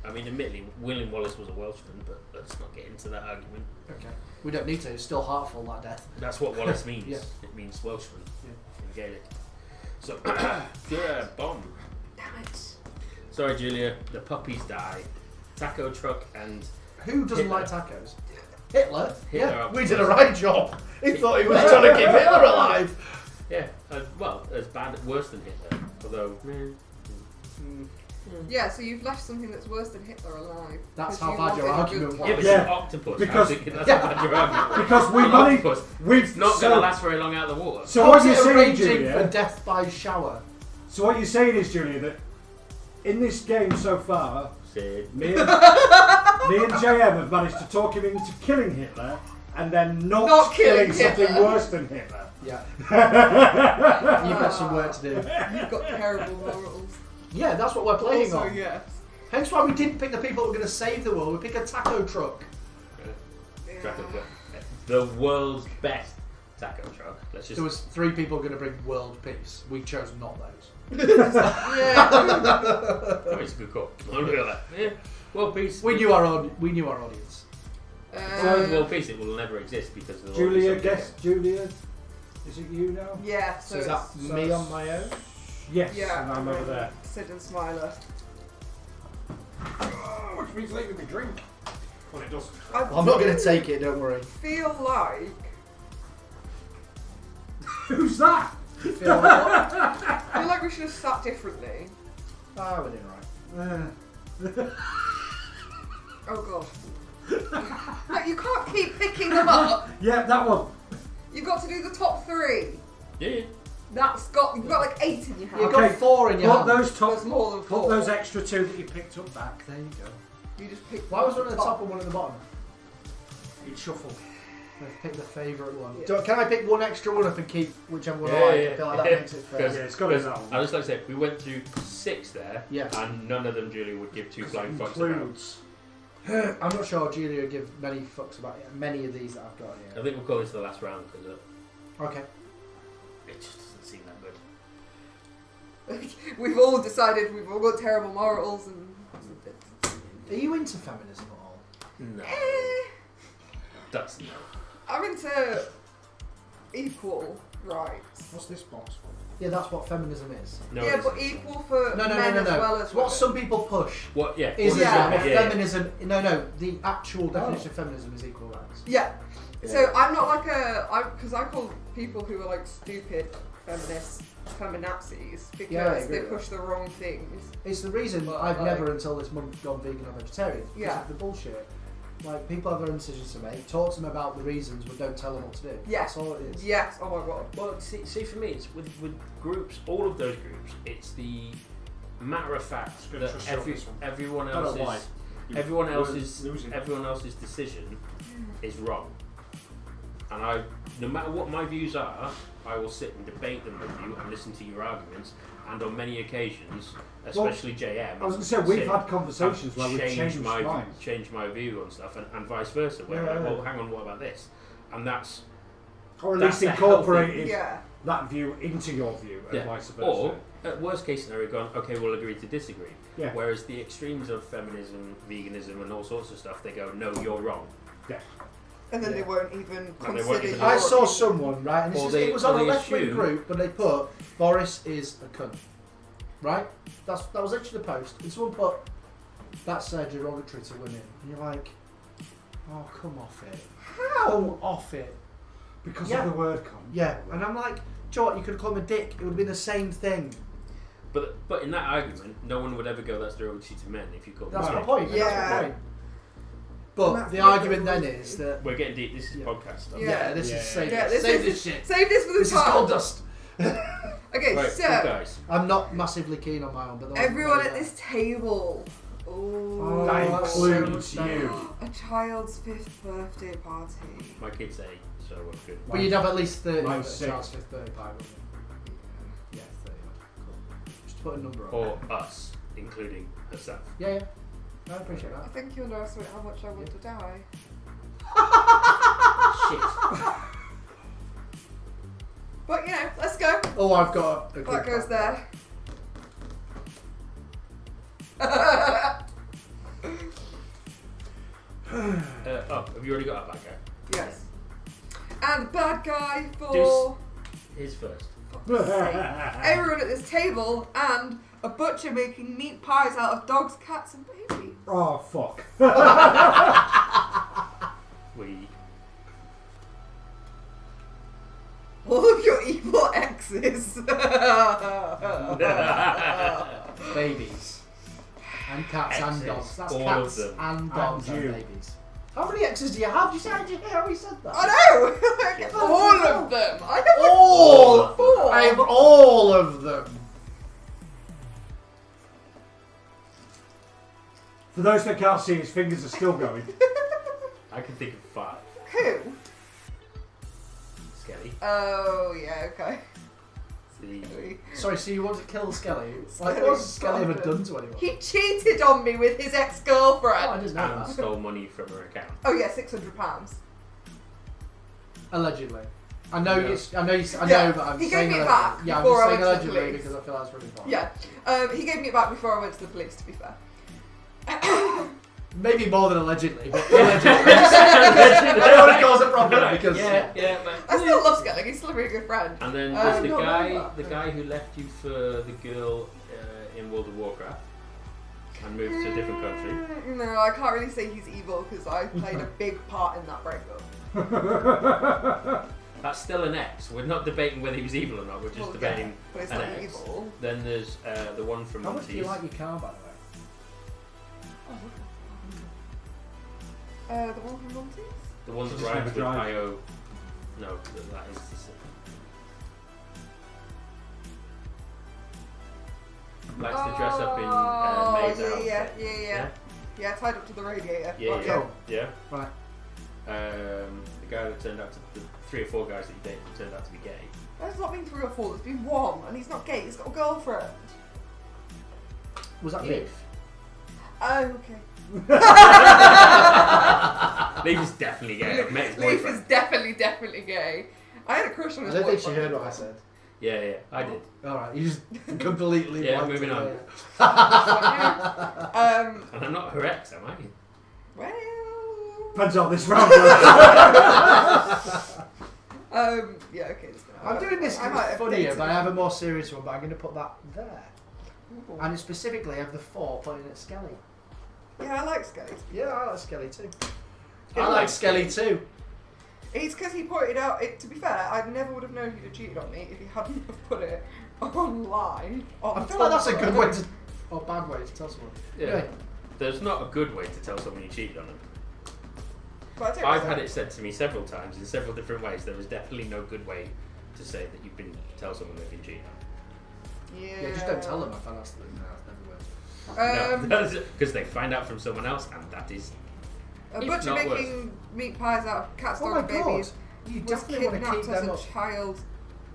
I mean, admittedly, William Wallace was a Welshman, but let's not get into that argument. Okay. We don't need to. It's still heartful, that death. That's what Wallace means. Yeah. It means Welshman Yeah. in Gaelic. So, yeah, bomb. Damn it. Sorry, Julia. The puppies die. Taco truck and Who doesn't Hitler. like tacos? Hitler? Hitler, Yeah, we of did a course. right job. He thought he was trying to keep Hitler alive. yeah, well, as bad, worse than Hitler. Although, Yeah, so you've left something that's worse than Hitler alive. That's 'cause how you bad your wanted a argument good was. yeah, but time. Yeah, it's an octopus. because- That's how bad your argument was. Because we An managed. octopus. We've It's not going to last very long out of the water. So How what is you're it saying, arranging Julia? for death by shower? So what you're saying is, Julia, that in this game so far, Sid. me and JM have managed to talk him into killing Hitler, and then not killing something Hitler. worse than Hitler. Yeah. You've got some work to do. You've got terrible morals. Yeah, that's what we're playing Also, on. yes. Hence why we didn't pick the people who were going to save the world. We pick a taco truck. Yeah. Taco truck. The world's best taco truck. Let's just. There was 3 people going to bring world peace. We chose not those. Yeah. Oh, it's a good call. I'll look at that. Yeah. World peace. We knew our audience. Without world peace, it will never exist because of Julia, guess Julia. Is it you now? Yeah, So so is that it's, me on my own? Yes, yeah, and I'm over there. Sid and Smiler. Which means leaving me drink. Well, it doesn't. I'm not going to take it, don't worry. Feel like Who's that? Feel like what? I feel like we should have sat differently. Ah, we're doing right. Oh god. No, you can't keep picking them up. Yeah, that one. You've got to do the top 3. Yeah. You've got like 8 in your hand. You've got 4 in your Put hand. those top. There's more than 4. Put those extra 2 that you picked up back. There you go. You just picked Why was one at the top and one at the bottom? You'd shuffle. Let's pick the favourite one. Yeah. Can I pick one extra one up and keep whichever one I Yeah, like? yeah, I feel like that yeah. makes it fair. Because Yeah, it's gotta be that one. I just like to say, we went through 6 there, Yeah. and none of them Julia would give 2 flying fucks about. Includes. I'm not sure Julia would give many fucks about many of these that I've got I here. think we'll call this the last round because Okay. it just doesn't seem that good. We've all decided we've all got terrible morals and. Are you into feminism at all? No. Eh, That's no. I'm into equal rights. What's this box for? Yeah, that's what feminism is. No, yeah, it but isn't. equal for No, men as well as What women. some people push What? Yeah. is what Yeah. that yeah. feminism. No. The actual definition of feminism is equal rights. Yeah. So I'm not like because I call people who are like stupid feminists feminazis because Yeah, I agree they with push the wrong things. It's the reason But, I've like- never until this month gone vegan or vegetarian. Because Yeah. of the bullshit. Like, people have their own decisions to make. Talk to them about the reasons, but don't tell them what to do. Yeah. That's all it is. Yes. Oh my god. Well, see, for me, it's with groups, all of those groups, it's the matter of fact good that trust you on this one. everyone I don't know why. else's You everyone were else's losing. everyone else's decision is wrong. And no matter what my views are, I will sit and debate them with you and listen to your arguments. And on many occasions, especially JM, I was going to say, we've sit- had conversations where we've changed my minds. changed my view on stuff, and vice versa. Where Yeah, like, yeah. well, hang on, what about this? And that's Or at That's least the healthy- incorporated Yeah. that view into your view and yeah. vice versa. Or at worst case scenario, gone, okay, we'll agree to disagree. Yeah. Whereas the extremes of feminism, veganism, and all sorts of stuff, they go, no, you're wrong. Yeah. And then Yeah. they won't even And they consider won't even- your I saw someone, right, and Or this they- it was or on a they left-wing assume- group, but they put, Boris is a cunt. Right? That was literally the post. And someone put, that's derogatory to women. And you're like, oh, come off it. Come off it. Because Yeah. of the word cunt. Yeah. And I'm like, do you know what? You could have called him a dick. It would have been the same thing. But in that argument, no one would ever go, that's derogatory to men if you call them That's a my dick. point. Yeah. That's my point. But That's the the argument then difference. is that, We're getting deep. This is Yeah. podcast stuff. Yeah. this Yeah. is save Yeah, this. this Save is- this shit. Save this for the This is top. gold dust. Okay, Right, so good guys. I'm not massively keen on my own, but the one everyone that at this table. Oh, That Oh, includes so you. a child's 5th birthday party. My kid's 8, so we're good. But you'd have at least 30 at Mine's Charles' 6. 5th birthday party, wouldn't you? Yeah, 30. Cool. Just put a number on Or it. us, including herself. Yeah. I appreciate I that. think you underestimate how much I want to die. Shit. But yeah, let's go. Oh, I've got a good That goes plan. there. Have you already got our bad guy? Yes. And the bad guy for His first. everyone at this table and a butcher making meat pies out of dogs, cats, and babies. Oh, fuck. We. All of your evil exes. Babies. And cats and Exes. dogs. That's All cats of them. and dogs and, you. babies. How many exes do you have? Did you hear how he said that? I know! All of them! I have like All! four! I have all of them. For those that can't see, his fingers are still going. I can think of 5. Who? Skelly. Oh, yeah, okay. The Sorry, so you want to kill Skelly? Like, Skelly what's Skelly ever Button. done to anyone? He cheated on me with his Oh, I ex-girlfriend. didn't know and that. stole money from her account. Oh yeah, £600. Allegedly. I know Yeah. I know, Yeah, but I'm he saying gave me it allegedly. back Yeah, I'm before just I saying went to the allegedly police. because I feel that's really fun. Yeah. He gave me it back before I went to the police, to be fair. Maybe more than allegedly, but allegedly. I don't want to cause a problem because yeah, but I still love Skellig, he's still a really good friend. And then there's the no, guy, no, the guy who left you for the girl in World of Warcraft and moved to a different country. No, I can't really say he's evil because I played a big part in that breakup. That's still an ex. We're not debating whether he was evil or not. We're just Well, debating yeah, but it's an not ex. evil. Then there's the one from How much do you Monty's. like your car, by the way? The one from Monty's? The one that Just rides never with drive. IO. No, that is the likes to dress up in maid's outfit. Yeah, tied up to the radiator. Yeah, Well, yeah, yeah. Right. The guy that turned out to the 3 or 4 guys that you dated that turned out to be gay. There's not been 3 or 4, there's been 1, and he's not gay, he's got a girlfriend. Was that Leaf. Leaf? Oh, okay. Leaf is definitely gay. I've met his Leaf boyfriend. is definitely gay. I had a crush on I his don't think she boyfriend. heard what I said. Yeah, I did. Alright, you just completely Yeah, blanked moving it on. away. And I'm not her ex, am I? Well... Depends on this round goes. yeah, okay, it's I'm doing this I might have funnier, dated but I him. have a more serious one. But I'm going to put that there, Ooh. and specifically I have the 4 pointing at Skelly. Yeah, I like Skelly. Yeah, I like Skelly too. I I like like Skelly too. It's because he pointed out. To be fair, I never would have known he'd have cheated on me if he hadn't have put it online. I feel like that's a good way to, or bad way to tell someone. Yeah. Anyway, There's not a good way to tell someone you cheated on them. But I take I've myself- had it said to me several times in several different ways. There is definitely no good way to say that you've been tell someone they've been cheating on. Yeah. yeah, just don't tell them. I found that's never worked. No, because they find out from someone else, and that is A If butcher not making meat pies out of cats, Oh dogs, my and god! babies You was definitely want to keep kidnapped as them a up. child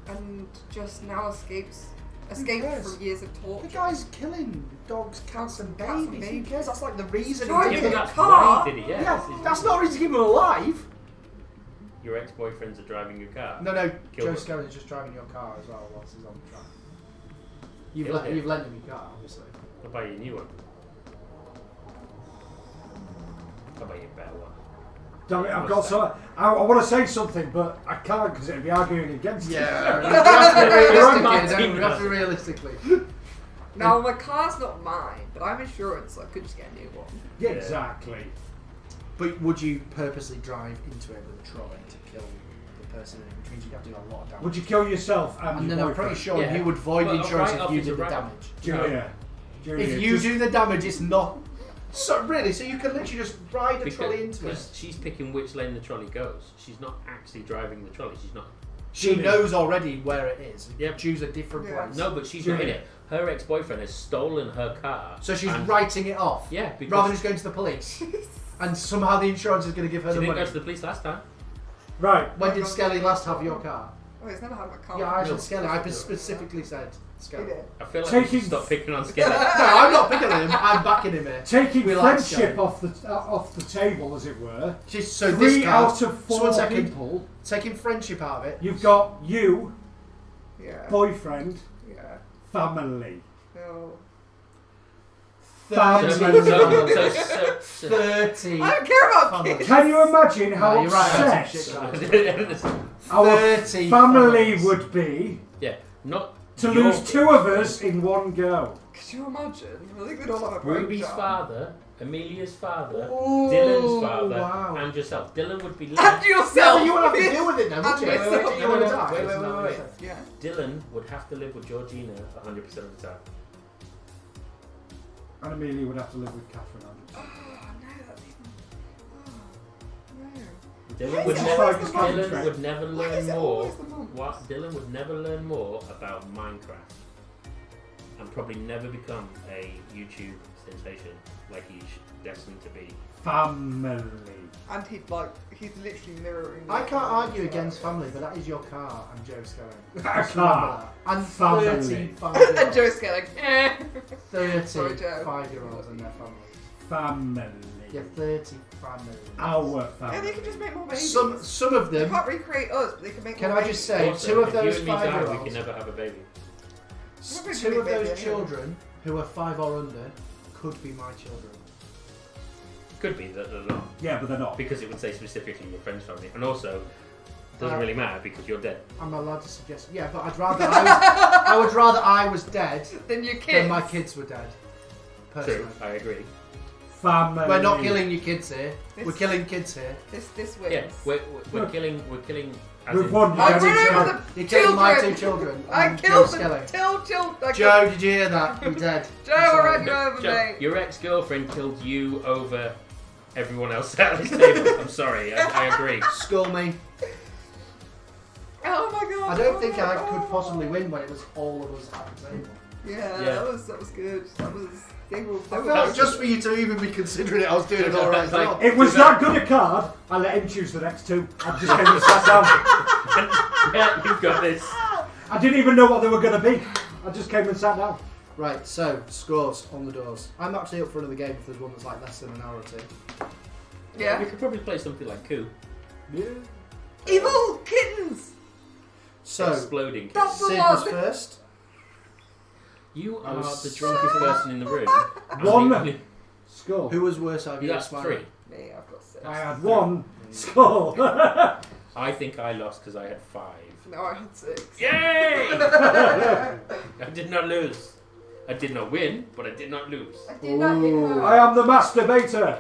and just now escaped cares? from years of torture. The guy's killing dogs, cats, and Cats and babies. Who babies. cares? That's like the reason he Driving did yeah, it. but that's car? why he did it. Yeah, Yeah, that's not a reason to keep him alive. Your ex-boyfriends are driving your car. No, Kill Joe them. Skelly's just driving your car as well whilst he's on the track. Kill him. You've lent him your car, obviously. I'll buy you a new one. I'll buy you a better one. Damn it, I've got so. I want to say something, but I can't because it'd be arguing against it. Yeah, we have to be realistically. Now my car's not mine, but I'm insured, so I could just get a new one. Yeah, exactly. But would you purposely drive into it with a trolley to kill the person in it, which means you'd have to do a lot of damage? Would you kill yourself and And your then I'm boyfriend? pretty sure Yeah. you would void Well, insurance right if off you is did a the right. damage. Julia, If you do the damage, it's not. So really, so you can literally just ride a trolley into it. Because she's picking which lane the trolley goes. She's not actually driving the trolley. She's not. She knows already where it is. You Yep. can choose a different Yeah. place. No, but she's not in it. Her ex-boyfriend has stolen her car. So she's and- writing it off. Yeah, because Rather than just going to the police. And somehow the insurance is going to give her she the didn't money. go to the police last time. Right. When did Skelly last have your car? Oh, he's never had my car. Yeah, I No. said Skelly. I specifically said He Skelly. did. I feel like we Taking- should stop picking on Skelly. No, I'm not picking on him. I'm backing him here. Taking We like friendship Skelly. off the table, as it were. So Three this card, out of so 4 one second, people. taking friendship out of it. You've got you, Yeah. boyfriend, Yeah. family. No. 30 So- 30. I don't care about Family. kids. Can you imagine how No, you're right, that's upset some shit, our 30 family families. would be yeah, not to your- lose 2 of us in one go? Could you imagine? I think we'd all have a breakdown. Ruby's father, Amelia's father, Ooh, Dylan's father, wow. and yourself. Dylan would be And left. Yeah, yourself. but you won't have to deal with it now, would And you? myself. You want to No, die? wait, Isn't that what wait. you said? Yeah. Dylan would have to live with Georgina 100% of the time. And Amelia would have to live with Catherine. Oh, no, that's even. Oh, no. Dylan Why would is it never. always the mum? Dylan would never Why learn is it more. always the mum? What? Dylan would never learn more about Minecraft, and probably never become a YouTube sensation like he's destined to be. Family. And he's literally mirroring. I can't argue against family, but that is your car and Joe Skelly. A Just car. remember that. And Family. 35 And Joe's going like, eh. 35-year-olds and their family. Family. Yeah, 30 families. Our Yeah, they family. can just make more babies. Some of They them. can't recreate us, but they can make Can more I babies. just say, Also, two of if those you and me die, we 5-year-olds, can never have a baby. two of those children who are 5 or under could be my children. Could be that they're not, Yeah, but they're not. because it would say specifically your friend's family, and also it doesn't really matter because you're dead. I'm allowed to suggest. Yeah, but I would rather I was dead Then your than kids. my kids were dead. Personally. True, I agree. Family. We're not killing your kids here. This- We're killing kids here. This wins. Yeah, we're killing. As We've in- won. I Very did it good. with the You're killing my 2 children. children. I and killed Joe them. Skelly. Joe, did you hear that? You're dead. Joe, I'm sorry. I ran you over, Joe, mate. your ex-girlfriend killed you over everyone else at this table. I'm sorry, I agree. Skull me. Oh my god. I don't oh think my I God. could possibly win when it was all of us at the table. Yeah, Yeah. that was good. That was. They were. I felt like just for you to even be considering it, I was doing an alright Like- job. It was that good a card, I let him choose the next 2. I just came and sat down. Yeah, you've got this. I didn't even know what they were going to be. I just came and sat down. Right, so scores on the doors. I'm actually up for another game if there's one that's like less than an hour or 2. We Yeah. could probably play something like Coup. Yeah. Evil kittens. So, Exploding. That's the Sid was one. first. You I are was the drunkest person in the room. One. Skull. Who was worse? I You got 3. Me, I've got 6. I had 1 skull. I think I lost because I had 5. No, I had 6. Yay! I did not lose. I did not win, but I did not lose. I did not get hurt. I am the masturbator.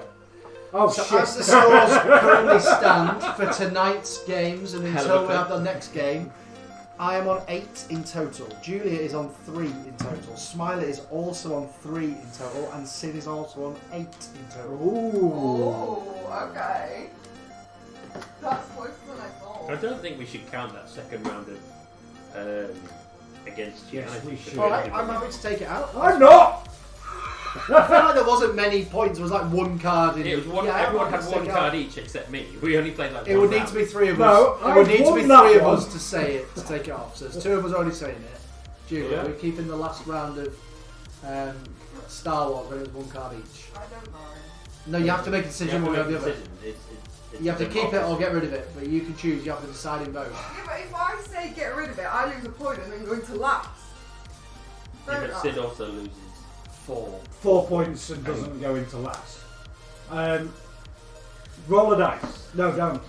Oh So shit. as the scores currently stand for tonight's games and Hell of a until we clip. have the next game, I am on 8 in total. Julia is on 3 in total. Smiley is also on 3 in total, and Sid is also on 8 in total. Ooh. Oh, okay. That's closer than I I thought. don't think we should count that second round of against Yes, United. we should. All right, I'm happy to take it out. I'm not. I feel like there wasn't many points. There was like one card in It was one, Yeah, I'm everyone happy had to one take it out. card each except me. We only played like It one would need round. to be 3 of No, us. It would I need to be won 3 that of one. us to say it, to take it off. So there's 2 of us already saying it. Julia, Yeah. we're keeping the last round of Star Wars, where it's 1 card each. I don't mind. No, you have to make a You decision have to one or make a the other. decision. It's You have to keep it or democracy. get rid of it, but you can choose. You have the deciding vote. Yeah, but if I say get rid of it, I lose a point and then go into last. Yeah, Don't but I? Sid also loses. 4. 4 points and doesn't go into last. Roll a dice. No, don't.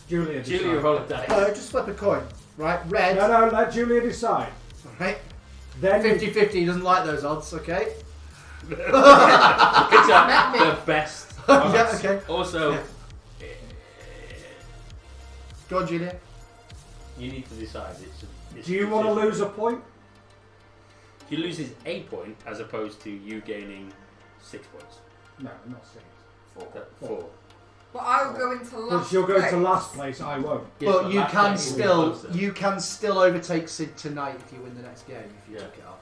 Julia decide. Julia, roll a dice. Just flip a coin. Right, red. No, let Julia decide. Right. Then 50-50, he doesn't like those odds, okay? It's the best. Yeah, okay. Also, Yeah. Go on, Julia. you need to decide. It's do you want to lose a point? He loses a point as opposed to you gaining 6 points. No, not 6. 4. But I'll go into last. Because you'll go to place. last place, I won't. Yes, But but you last can place will be still closer. overtake Sid tonight if you win the next game, if you Yeah. took it off.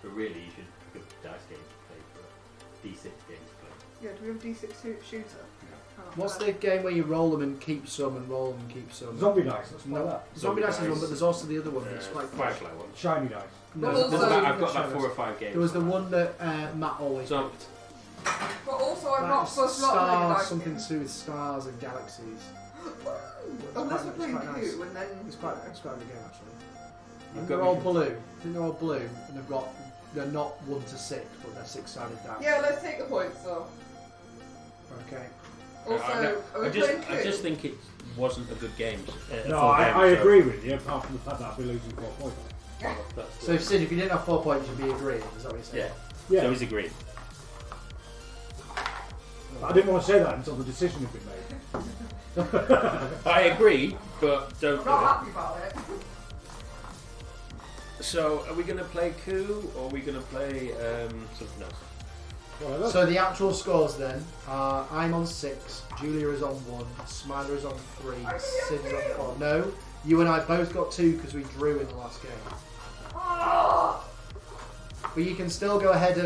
But really, you should pick a dice game to play for a D6 game to play. Yeah, do we have D6 shooter? Oh, What's no. the game where you roll them and keep some and roll them and keep some? Zombie dice, let's play No, that. Zombie dice is one, dice. but there's also the other one that's quite cool. Firefly one. Shiny dice. No, But there's also- one I've got that about 4 or shows. 5 games. There was the one that Matt always So, picked. But also, I'm Like not supposed to not play the stars, dice something game. to do with stars and galaxies. Unless we're It's playing quite nice. Clue and then. It's quite a good game actually. I think You've they're got- all blue. I think they're all blue, and they're not 1 to 6, but they're 6-sided dice. Yeah, let's take the points though. Okay. Also, are we playing I just Clue? think it wasn't a good game. No, I agree with you, apart from the fact that I'll be losing 4 points. So, Sid, if you didn't have 4 points, you'd be agreeing. Is that what you're saying? Yeah. Yeah. So he's agreed. But I didn't want to say that until the decision had been made. I agree, but don't I'm do not it. happy about it. So, are we going to play Coup or are we going to play something else? Whatever. So the actual scores then are I'm on 6, Julia is on 1, Smiler is on 3, Sid is on 4. No, you and I both got 2 because we drew in the last game. Oh! But you can still go ahead of